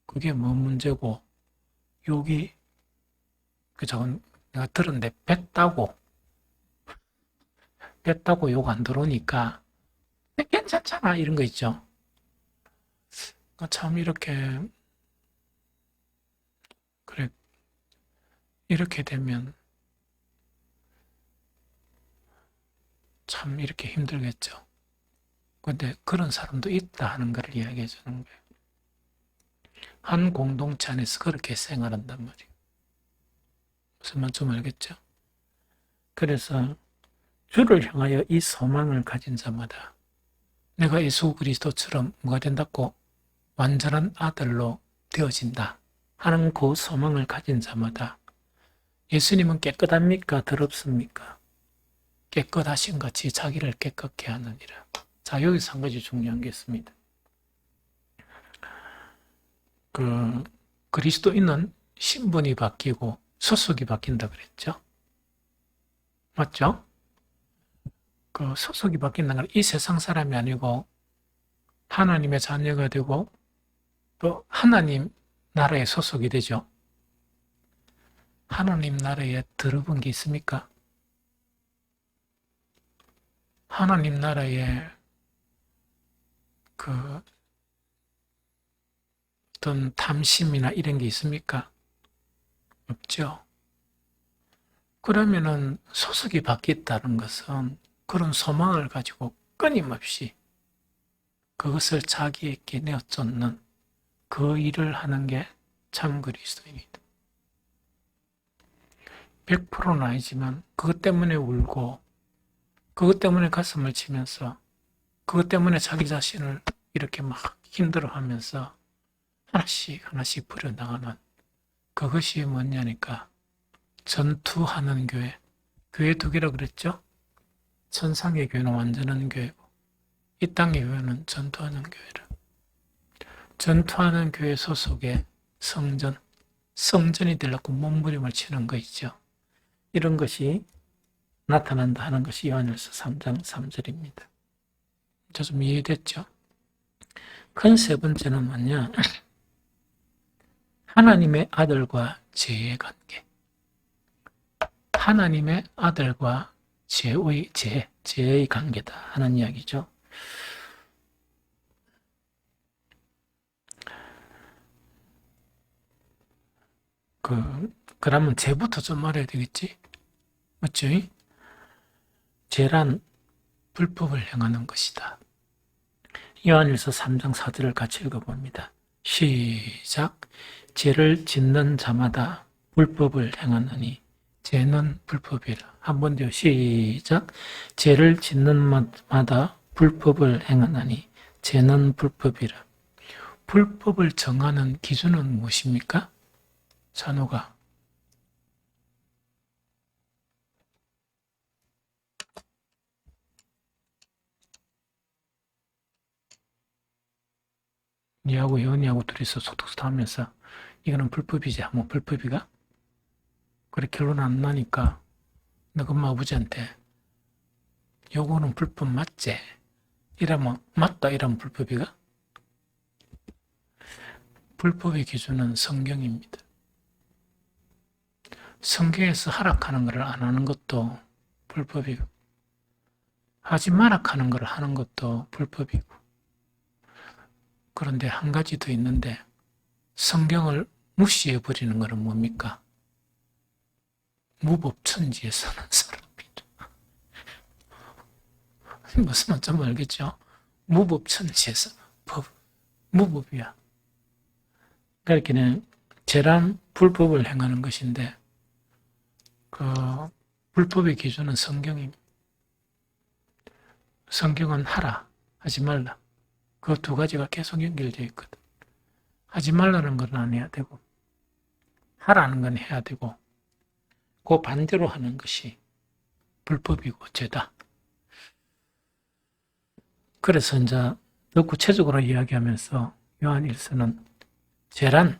S1: 그게 뭐 문제고 욕이 저건 내가 들었는데 뱉다고 욕 안 들어오니까 괜찮잖아 이런 거 있죠. 참 이렇게 그래 이렇게 되면 참 이렇게 힘들겠죠. 근데 그런 사람도 있다 하는 걸 이야기해 주는 거예요. 한 공동체 안에서 그렇게 생활한단 말이에요. 무슨 말 좀 알겠죠? 그래서 주를 향하여 이 소망을 가진 자마다 내가 예수 그리스도처럼 뭐가 된다고 완전한 아들로 되어진다 하는 그 소망을 가진 자마다 예수님은 깨끗합니까? 더럽습니까? 깨끗하신 같이 자기를 깨끗게 하느니라. 자, 여기서 한 가지 중요한 게 있습니다. 그리스도인은 신분이 바뀌고 소속이 바뀐다 그랬죠? 맞죠? 그 소속이 바뀐다는 건 이 세상 사람이 아니고 하나님의 자녀가 되고 또 하나님 나라에 소속이 되죠. 하나님 나라에 들어본 게 있습니까? 하나님 나라에 그 어떤 탐심이나 이런 게 있습니까? 없죠. 그러면은 소속이 바뀌었다는 것은 그런 소망을 가지고 끊임없이 그것을 자기에게 내어쫓는 그 일을 하는 게 참 그리스도입니다. 100%는 아니지만 그것 때문에 울고 그것 때문에 가슴을 치면서 그것 때문에 자기 자신을 이렇게 막 힘들어하면서 하나씩 하나씩 버려나가는 그것이 뭐냐니까 전투하는 교회. 교회 두 개라 그랬죠? 천상의 교회는 완전한 교회고 이 땅의 교회는 전투하는 교회라. 전투하는 교회 소속의 성전이 되려고 몸부림을 치는 거 있죠. 이런 것이 나타난다 하는 것이 요한일서 3장 3절입니다. 좀 이해됐죠? 큰 세 번째는 뭐냐? 하나님의 아들과 죄의 관계. 하나님의 아들과 죄의 관계다 하는 이야기죠. 그러면 죄부터 좀 말해야 되겠지? 맞죠? 죄란 불법을 행하는 것이다. 요한일서 3장 4절을 같이 읽어봅니다. 시작. 죄를 짓는 자마다 불법을 행하느니 죄는 불법이라. 한 번 더 시작. 죄를 짓는 마다 불법을 행하느니 죄는 불법이라. 불법을 정하는 기준은 무엇입니까? 찬호가. 니하고 연희하고 둘이서 소득수다 하면서 이거는 불법이지 하면 불법이가? 그래 결론 안 나니까 너가 엄마 아버지한테 요거는 불법 맞지? 이러면 맞다 이러면 불법이가? 불법의 기준은 성경입니다. 성경에서 하락하는 것을 안 하는 것도 불법이고 하지 마라 하는 것을 하는 것도 불법이고 그런데 한 가지 더 있는데 성경을 무시해버리는 것은 뭡니까? 무법천지에 사는 사람이죠. 무슨 말인지 알겠죠? 무법천지에서 무법이야. 그러니까 죄란 불법을 행하는 것인데 그 불법의 기준은 성경입니다. 성경은 하라, 하지 말라. 그 두 가지가 계속 연결되어 있거든. 하지 말라는 건 안 해야 되고 하라는 건 해야 되고 그 반대로 하는 것이 불법이고 죄다. 그래서 이제 더 구체적으로 이야기하면서 요한 1서는 죄란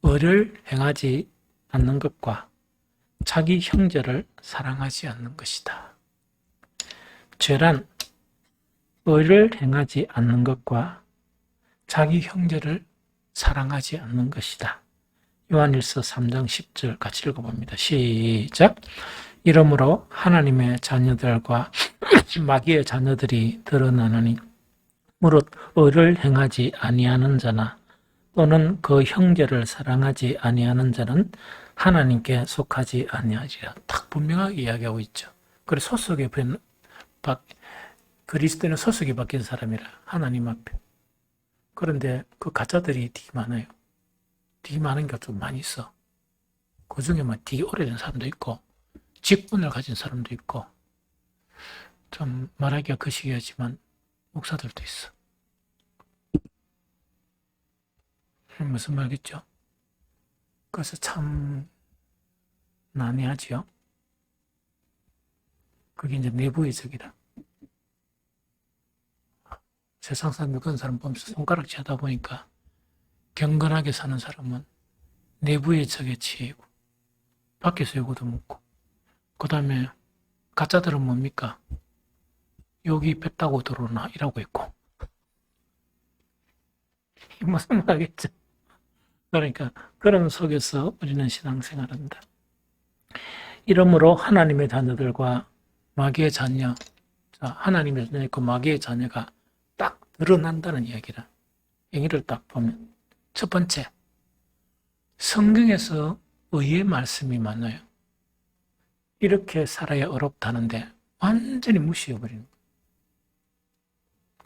S1: 의를 행하지 않는 것과 자기 형제를 사랑하지 않는 것이다. 죄란 의를 행하지 않는 것과 자기 형제를 사랑하지 않는 것이다. 요한일서 3장 10절 같이 읽어봅니다. 시작. 이러므로 하나님의 자녀들과 마귀의 자녀들이 드러나느니 무릇 의를 행하지 아니하는 자나 또는 그 형제를 사랑하지 아니하는 자는 하나님께 속하지 아니하리라. 딱 분명하게 이야기하고 있죠. 그래서 그리스도는 소속이 바뀐 사람이라 하나님 앞에. 그런데 그 가짜들이 되게 많아요. 되게 많은 게 좀 많이 있어. 그 중에 막 되게 오래된 사람도 있고 직분을 가진 사람도 있고 좀 말하기가 거시기하지만 목사들도 있어. 무슨 말겠죠? 그래서 참 난해하지요. 그게 이제 내부의 적이다. 세상 사람들 그런 사람 보면서 손가락질 하다 보니까 경건하게 사는 사람은 내부의 적에 치이고 밖에서 요구도 먹고 그 다음에 가짜들은 뭡니까? 여기 뺐다고 들어오나 이라고 있고 무슨 말이겠죠. 그러니까 그런 속에서 우리는 신앙생활한다. 이러므로 하나님의 자녀들과 마귀의 자녀, 하나님의 자녀 있고 마귀의 자녀가 딱 드러난다는 이야기라. 얘기를 딱 보면 첫 번째, 성경에서 의의 말씀이 많아요. 이렇게 살아야 어렵다는데 완전히 무시해버리는 거예요.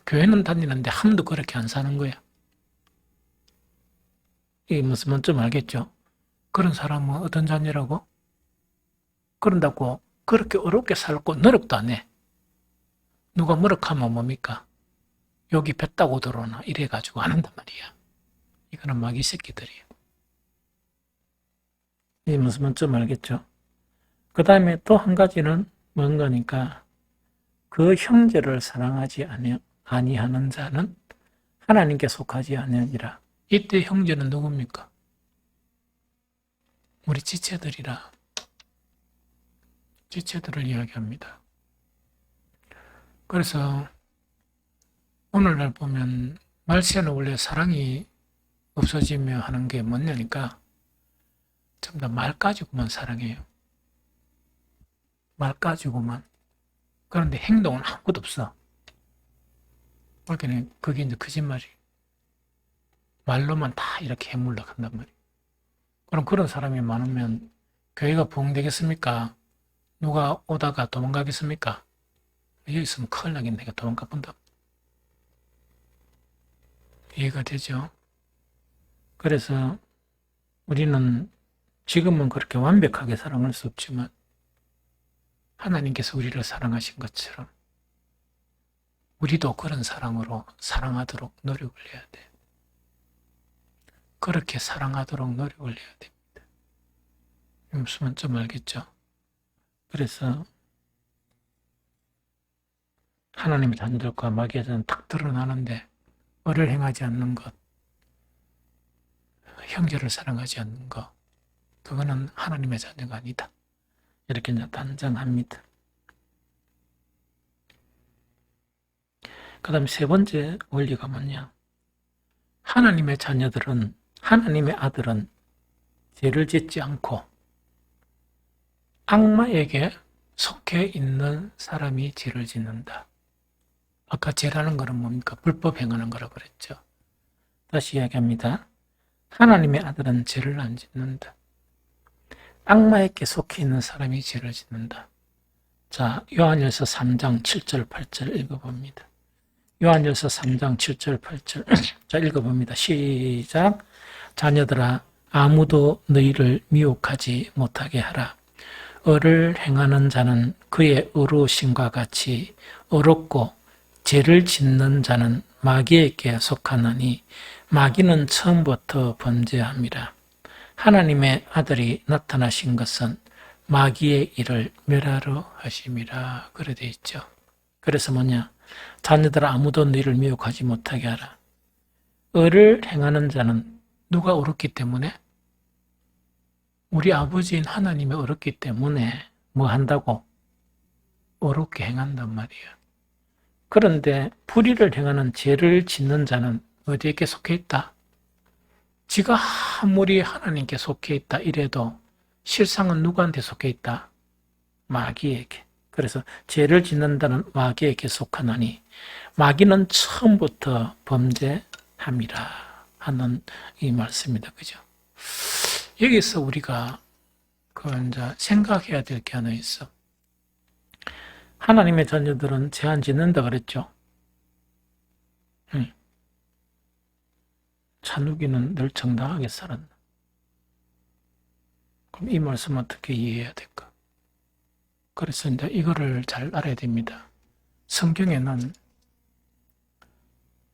S1: 교회는 다니는데 함도 그렇게 안 사는 거야. 이게 무슨 뭔지 알겠죠? 그런 사람은 어떤 자녀라고? 그런다고 그렇게 어렵게 살고 노력도 안 해. 누가 노력하면 뭡니까? 여기 뱉다고 들어오나 이래가지고 안 한단 말이야. 이거는 마귀 새끼들이에요. 이게 무슨 뭔지 알겠죠? 그 다음에 또 한 가지는 뭔가니까 그 형제를 사랑하지 아니하는 자는 하나님께 속하지 아니하니라. 이때 형제는 누굽니까? 우리 지체들이라. 지체들을 이야기합니다. 그래서 오늘날 보면 말세는 원래 사랑이 없어지며 하는 게 뭐냐니까 전부 다 말 가지고만 사랑해요. 말 가지고만. 그런데 행동은 아무것도 없어. 그러니까 그게 이제 거짓말이. 말로만 다 이렇게 해물러 간단 말이에요. 그럼 그런 사람이 많으면 교회가 부흥되겠습니까? 누가 오다가 도망가겠습니까? 여기 있으면 큰일 나겠네. 내가 도망가 본다. 이해가 되죠? 그래서 우리는 지금은 그렇게 완벽하게 사랑할 수 없지만 하나님께서 우리를 사랑하신 것처럼 우리도 그런 사랑으로 사랑하도록 노력을 해야 돼. 그렇게 사랑하도록 노력을 해야 됩니다. 무슨 좀 알겠죠? 그래서 하나님의 자녀들과 마귀의 자녀는 딱 드러나는데 의를 행하지 않는 것, 형제를 사랑하지 않는 것, 그거는 하나님의 자녀가 아니다. 이렇게 이제 단정합니다. 그 다음에 세 번째 원리가 뭐냐? 하나님의 자녀들은, 하나님의 아들은 죄를 짓지 않고 악마에게 속해 있는 사람이 죄를 짓는다. 아까 죄라는 것은 뭡니까? 불법 행하는 거라고 그랬죠. 다시 이야기합니다. 하나님의 아들은 죄를 안 짓는다. 악마에게 속해 있는 사람이 죄를 짓는다. 자, 요한일서 3장 7절 8절 읽어봅니다. 요한일서 3장 7절 8절 자, 읽어봅니다. 시작. 자녀들아, 아무도 너희를 미혹하지 못하게 하라. 의를 행하는 자는 그의 의로우심과 같이 의롭고 죄를 짓는 자는 마귀에게 속하나니 마귀는 처음부터 범죄함이라. 하나님의 아들이 나타나신 것은 마귀의 일을 멸하러 하심이라. 그래 돼 있죠. 그래서 뭐냐? 자녀들아, 아무도 너희를 미혹하지 못하게 하라. 의를 행하는 자는 누가 옳았기 때문에? 우리 아버지인 하나님이 옳았기 때문에 뭐 한다고? 옳게 행한단 말이에요. 그런데 불의를 행하는 죄를 짓는 자는 어디에게 속해 있다? 지가 아무리 하나님께 속해 있다 이래도 실상은 누구한테 속해 있다? 마귀에게. 그래서 죄를 짓는다는 마귀에게 속하나니 마귀는 처음부터 범죄함이라 하는 이 말씀입니다. 그죠? 여기서 우리가 이제 생각해야 될 게 하나 있어. 하나님의 자녀들은 죄 안 짓는다 그랬죠? 찬욱이는 늘 정당하게 살았나? 그럼 이 말씀 어떻게 이해해야 될까? 그래서 이제 이거를 잘 알아야 됩니다. 성경에는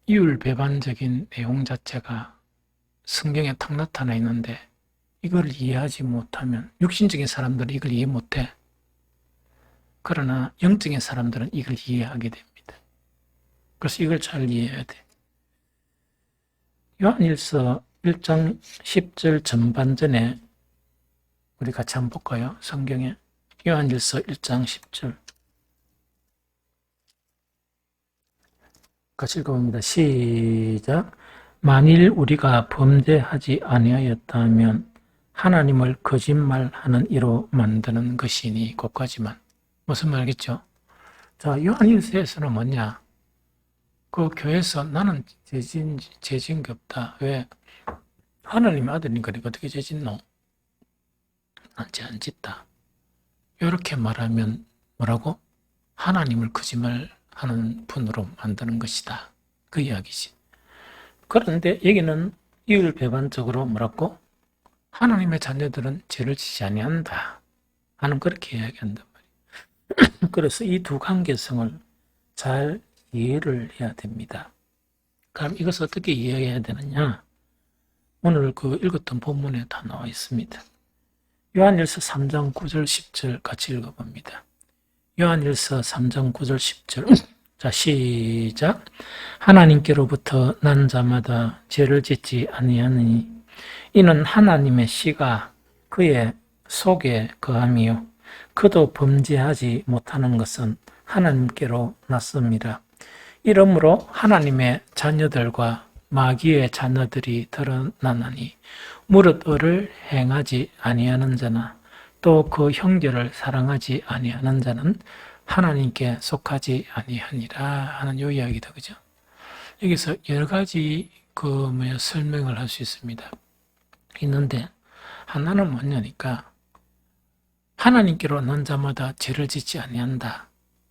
S1: 이율배반적인 내용 자체가 성경에 탁 나타나 있는데 이걸 이해하지 못하면 육신적인 사람들은 이걸 이해 못해. 그러나 영적인 사람들은 이걸 이해하게 됩니다. 그래서 이걸 잘 이해해야 돼. 요한일서 1장 10절 전반전에 우리 같이 한번 볼까요? 성경에 요한일서 1장 10절 같이 읽어봅니다. 시작. 만일 우리가 범죄하지 아니하였다면 하나님을 거짓말하는 이로 만드는 것이니 곧까지만. 무슨 말이겠죠? 자, 요한일서에서는 뭐냐? 그 교회에서 나는 죄진 게 없다. 왜? 하나님의 아들이니까 내가 어떻게 죄짓노? 난 죄 안 짓다. 이렇게 말하면 뭐라고? 하나님을 거짓말하는 분으로 만드는 것이다. 그 이야기지. 그런데 여기는 이율배반적으로 뭐라고? 하나님의 자녀들은 죄를 지지 아니한다 하는 그렇게 이야기한단 말이에요. 그래서 이 두 관계성을 잘 이해를 해야 됩니다. 그럼 이것을 어떻게 이해해야 되느냐? 오늘 그 읽었던 본문에 다 나와 있습니다. 요한일서 3장 9절 10절 같이 읽어봅니다. 요한일서 3장 9절 10절 자, 시작. 하나님께로부터 난 자마다 죄를 짓지 아니하느니 이는 하나님의 씨가 그의 속에 거함이요 그도 범죄하지 못하는 것은 하나님께로 났습니다. 이러므로 하나님의 자녀들과 마귀의 자녀들이 드러나나니 무릇 의를 행하지 아니하는 자나 또 그 형제를 사랑하지 아니하는 자는 하나님께 속하지 아니하니라 하는 요 이야기다. 그죠? 여기서 여러 가지 설명을 할 수 있습니다. 있는데 하나는 뭐냐니까 하나님께로 난 자마다 죄를 짓지 아니한다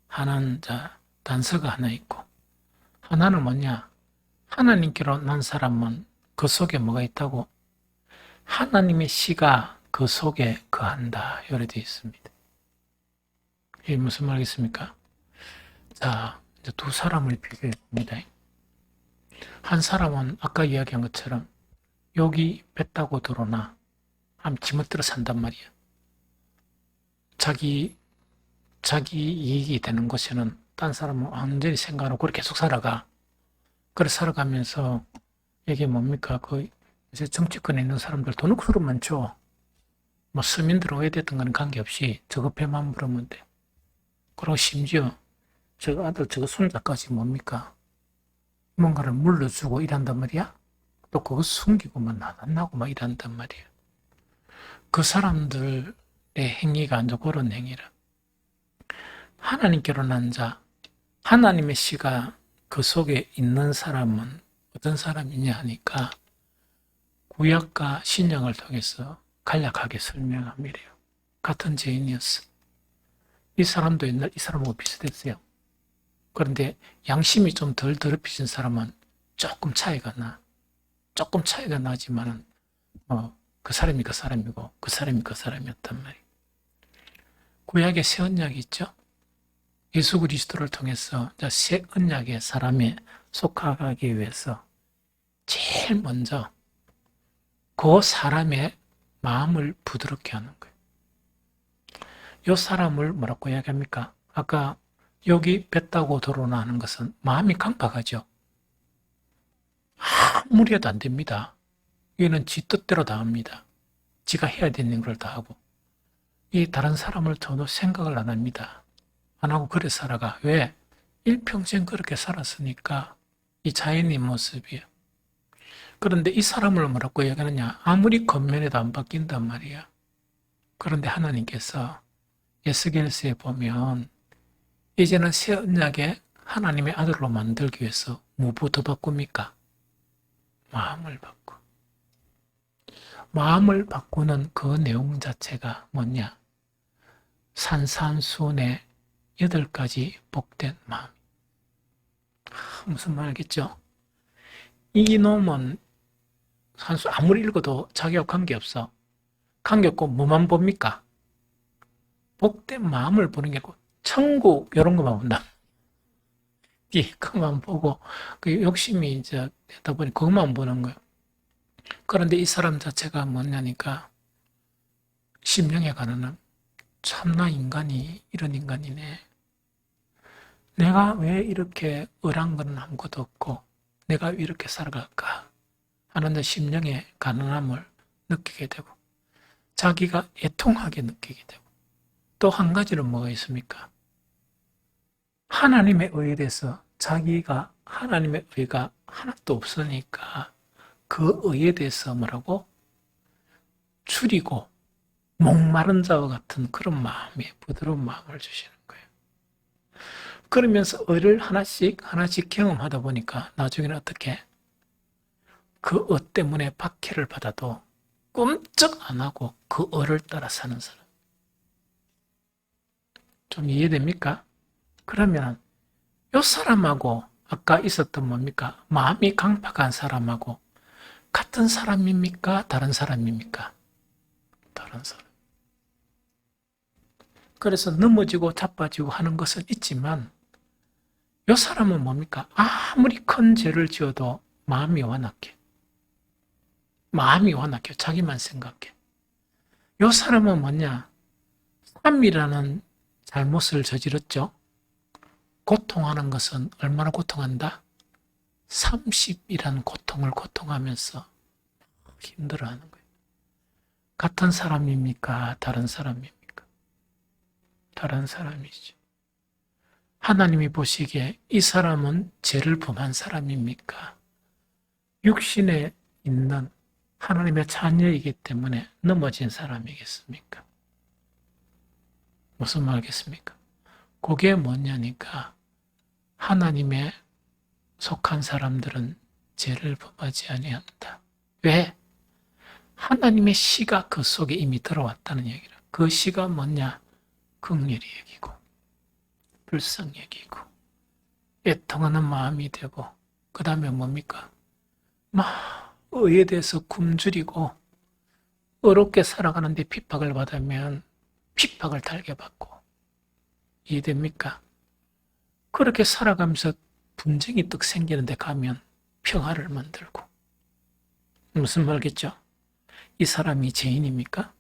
S1: 하는 단서가 하나 있고, 하나는 뭐냐? 하나님께로 난 사람은 그 속에 뭐가 있다고? 하나님의 씨가 그 속에 거한다. 이렇게 되어 있습니다. 이게 무슨 말이겠습니까? 자, 이제 두 사람을 비교해 봅니다. 한 사람은 아까 이야기한 것처럼 여기 뱉다고 들어오나 하면 지멋대로 산단 말이야. 자기 이익이 되는 곳에는 딴 사람은 완전히 생각하고 그렇게 계속 살아가. 그래 살아가면서 이게 뭡니까? 이제 정치권에 있는 사람들 돈 없으면 줘. 뭐 서민들 오해됐던 건 관계없이 저거 배만 물으면 돼. 그리고 심지어 저거 아들 저거 손자까지 뭡니까? 뭔가를 물러주고 이란단 말이야. 또 그거 숨기고만 나고 막 이란단 말이야. 그 사람들의 행위가 아주 그런 행위라. 하나님께로 난 자, 하나님의 씨가 그 속에 있는 사람은 어떤 사람이냐 하니까 구약과 신약을 통해서 간략하게 설명합니다. 같은 죄인이었어. 이 사람도 옛날 이 사람하고 비슷했어요. 그런데 양심이 좀 덜 더럽혀진 사람은 조금 차이가 나. 조금 차이가 나지만은 그 사람이 그 사람이고 그 사람이 그 사람이었단 말이에요. 구약의 새 언약이 있죠. 예수 그리스도를 통해서 새 언약의 사람에 속하기 위해서 제일 먼저 그 사람의 마음을 부드럽게 하는 거예요. 이 사람을 뭐라고 이야기합니까? 아까 여기 뱉다고 들어오나 하는 것은 마음이 강박하죠. 아무리 해도 안 됩니다. 얘는 지 뜻대로 다 합니다. 지가 해야 되는 걸 다 하고. 이 다른 사람을 전혀 생각을 안 합니다. 안 하고 그래 살아가. 왜? 일평생 그렇게 살았으니까 이 자연의 모습이에요. 그런데 이 사람을 뭐라고 이야기하느냐? 아무리 겉면에도 안 바뀐단 말이야. 그런데 하나님께서 에스겔서에 보면 이제는 새 언약에 하나님의 아들로 만들기 위해서 무엇부터 바꿉니까? 마음을 바꿔. 마음을 바꾸는 그 내용 자체가 뭐냐? 산산수훈의 8가지 복된 마음. 무슨 말이겠죠? 이 놈은 산수 아무리 읽어도 자기와 관계없어. 관계없고 뭐만 봅니까? 복된 마음을 보는 게 아니고 천국 이런 것만 본다. 그것만 보고 그 욕심이 이제 되다 보니 그것만 보는 거예요. 그런데 이 사람 자체가 뭐냐니까 심령에 가는 참나 인간이 이런 인간이네. 내가 왜 이렇게 을한 건 아무것도 없고 내가 왜 이렇게 살아갈까 하는 심령의 가난함을 느끼게 되고 자기가 애통하게 느끼게 되고 또 한 가지는 뭐가 있습니까? 하나님의 의에 대해서 자기가 하나님의 의가 하나도 없으니까 그 의에 대해서 뭐라고? 줄이고 목마른 자와 같은 그런 마음이 부드러운 마음을 주시는 거예요. 그러면서 의를 하나씩 하나씩 경험하다 보니까 나중에는 어떻게 그 의 때문에 박해를 받아도 꼼짝 안 하고 그 의를 따라 사는 사람. 좀 이해됩니까? 그러면 이 사람하고 아까 있었던 뭡니까? 마음이 강팍한 사람하고 같은 사람입니까? 다른 사람입니까? 다른 사람. 그래서 넘어지고 자빠지고 하는 것은 있지만 이 사람은 뭡니까? 아무리 큰 죄를 지어도 마음이 완악해. 마음이 완악해. 자기만 생각해. 이 사람은 뭐냐? 3이라는 잘못을 저질렀죠. 고통하는 것은 얼마나 고통한다? 30이라는 고통을 고통하면서 힘들어하는 거예요. 같은 사람입니까? 다른 사람입니까? 다른 사람이죠. 하나님이 보시기에 이 사람은 죄를 범한 사람입니까? 육신에 있는 하나님의 자녀이기 때문에 넘어진 사람이겠습니까? 무슨 말겠습니까? 그게 뭐냐니까 하나님의 속한 사람들은 죄를 범하지 아니한다. 왜? 하나님의 시가 그 속에 이미 들어왔다는 얘기라. 그 시가 뭐냐? 긍휼이 얘기고 불쌍 얘기고 애통하는 마음이 되고 그 다음에 뭡니까? 막 의에 대해서 굶주리고 어렵게 살아가는데 핍박을 받으면 핍박을 달게 받고 이해됩니까? 그렇게 살아가면서 분쟁이 떡 생기는데 가면 평화를 만들고 무슨 말겠죠? 이 사람이 죄인입니까?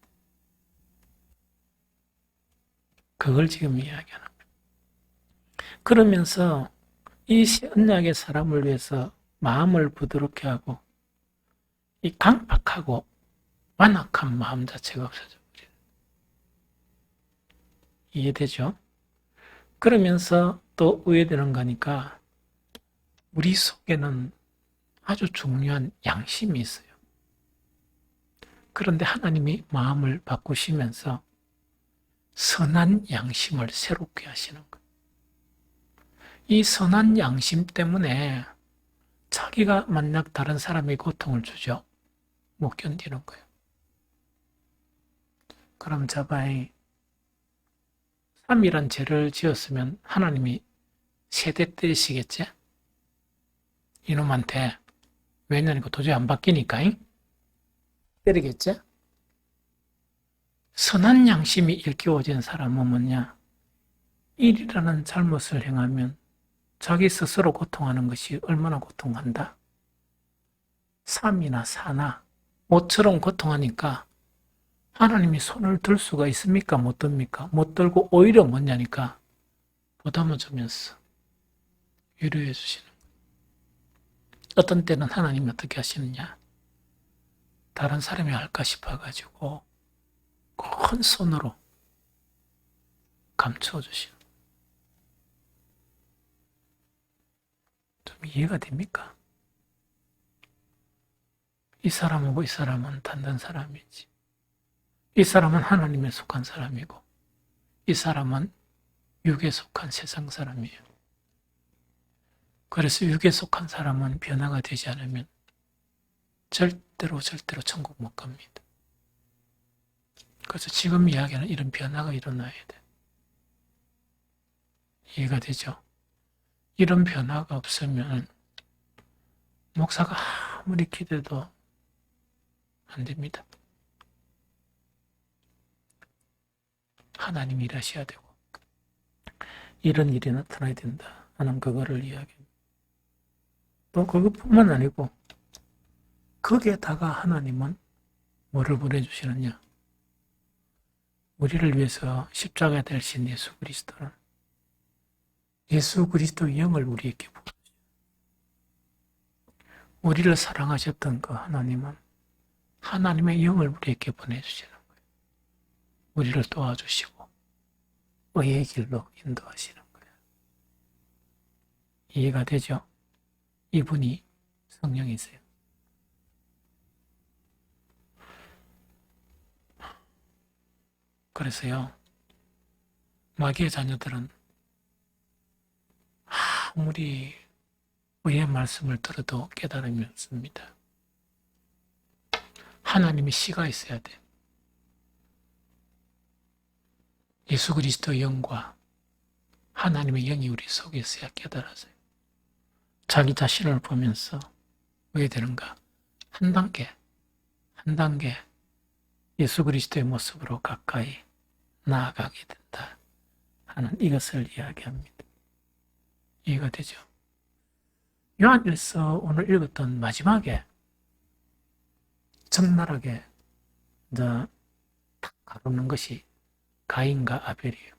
S1: 그걸 지금 이야기하는 거예요. 그러면서 이 언약의 사람을 위해서 마음을 부드럽게 하고 이 강팍하고 완악한 마음 자체가 없어져 버려요. 이해되죠? 그러면서 또 우회되는 거니까 우리 속에는 아주 중요한 양심이 있어요. 그런데 하나님이 마음을 바꾸시면서 선한 양심을 새롭게 하시는 거예요. 이 선한 양심 때문에 자기가 만약 다른 사람의 고통을 주죠. 못 견디는 거예요. 그럼 저봐이 3이란 죄를 지었으면 하나님이 세대 때리시겠지? 이놈한테 왜냐니까 도저히 안 바뀌니까 때리겠지? 선한 양심이 일깨워진 사람은 뭐냐? 1이라는 잘못을 행하면 자기 스스로 고통하는 것이 얼마나 고통한다? 3이나 4나 5처럼 고통하니까 하나님이 손을 들 수가 있습니까? 못 듭니까? 못 들고 오히려 뭐냐니까 보담아 주면서 위로해 주시는 거예요. 어떤 때는 하나님이 어떻게 하시느냐? 다른 사람이 할까 싶어가지고 큰 손으로 감춰 주시는 거예요. 좀 이해가 됩니까? 이 사람하고 이 사람은 다른 사람이지. 이 사람은 하나님에 속한 사람이고 이 사람은 육에 속한 세상 사람이에요. 그래서 육에 속한 사람은 변화가 되지 않으면 절대로 천국 못 갑니다. 그래서 지금 이야기하는 이런 변화가 일어나야 돼. 이해가 되죠? 이런 변화가 없으면 목사가 아무리 기대도 안 됩니다. 하나님이 일하셔야 되고 이런 일이 나타나야 된다 하는 그거를 이야기합니다. 또 그것뿐만 아니고 거기에다가 하나님은 뭐를 보내주시느냐? 우리를 위해서 십자가에 달리신 예수 그리스도는 예수 그리스도의 영을 우리에게 부어주시고 우리를 사랑하셨던 그 하나님은 하나님의 영을 우리에게 보내주시는 거예요. 우리를 도와주시고 의의 길로 인도하시는 거예요. 이해가 되죠? 이분이 성령이세요. 그래서요, 마귀의 자녀들은 아무리 의의 말씀을 들어도 깨달음이 없습니다. 하나님의 씨가 있어야 돼. 예수 그리스도의 영과 하나님의 영이 우리 속에 있어야 깨달아져요. 자기 자신을 보면서 왜 되는가? 한 단계 예수 그리스도의 모습으로 가까이 나아가게 된다 하는 이것을 이야기합니다. 이해가 되죠? 요한일서 오늘 읽었던 마지막에 적나라하게 딱 가르는 것이 가인과 아벨이에요.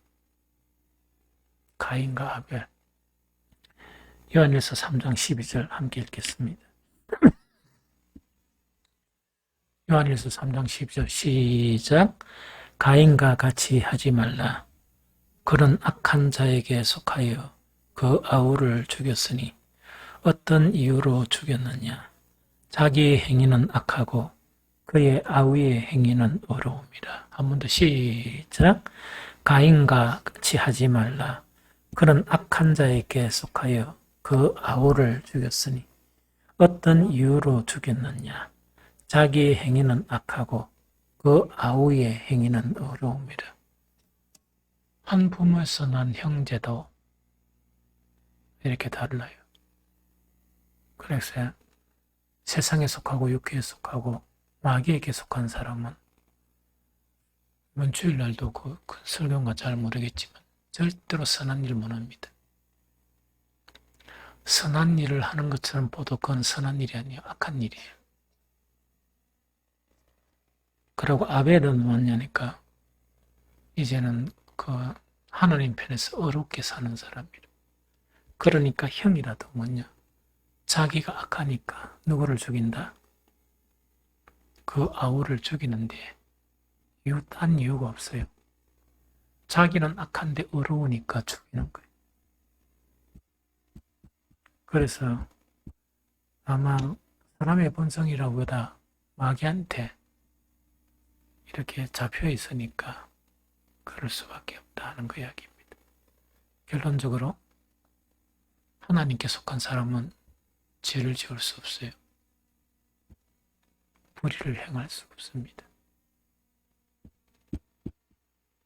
S1: 가인과 아벨. 요한일서 3장 12절 함께 읽겠습니다. 요한일서 3장 12절 시작. 가인과 같이 하지 말라. 그런 악한 자에게 속하여 그 아우를 죽였으니 어떤 이유로 죽였느냐. 자기의 행위는 악하고 그의 아우의 행위는 어려움이라. 한 번 더 시작. 가인과 같이 하지 말라. 그런 악한 자에게 속하여 그 아우를 죽였으니 어떤 이유로 죽였느냐. 자기의 행위는 악하고 그 아우의 행위는 어려움이라. 한 부모에서 난 형제도 이렇게 달라요. 그래서 세상에 속하고 육회에 속하고 마귀에게 속한 사람은 이번 주일날도 그 설교가 잘 모르겠지만 절대로 선한 일 못합니다. 선한 일을 하는 것처럼 보도 그건 선한 일이 아니에요. 악한 일이에요. 그리고 아벨은 뭐냐니까 이제는 그 하나님 편에서 어렵게 사는 사람이라. 그러니까 형이라도 뭐냐. 자기가 악하니까 누구를 죽인다? 그 아우를 죽이는데 딴 이유가 없어요. 자기는 악한데 어려우니까 죽이는 거예요. 그래서 아마 사람의 본성이라고보다 마귀한테 이렇게 잡혀 있으니까 그럴 수밖에 없다 하는 그 이야기입니다. 결론적으로 하나님께 속한 사람은 죄를 지을 수 없어요. 불의를 행할 수 없습니다.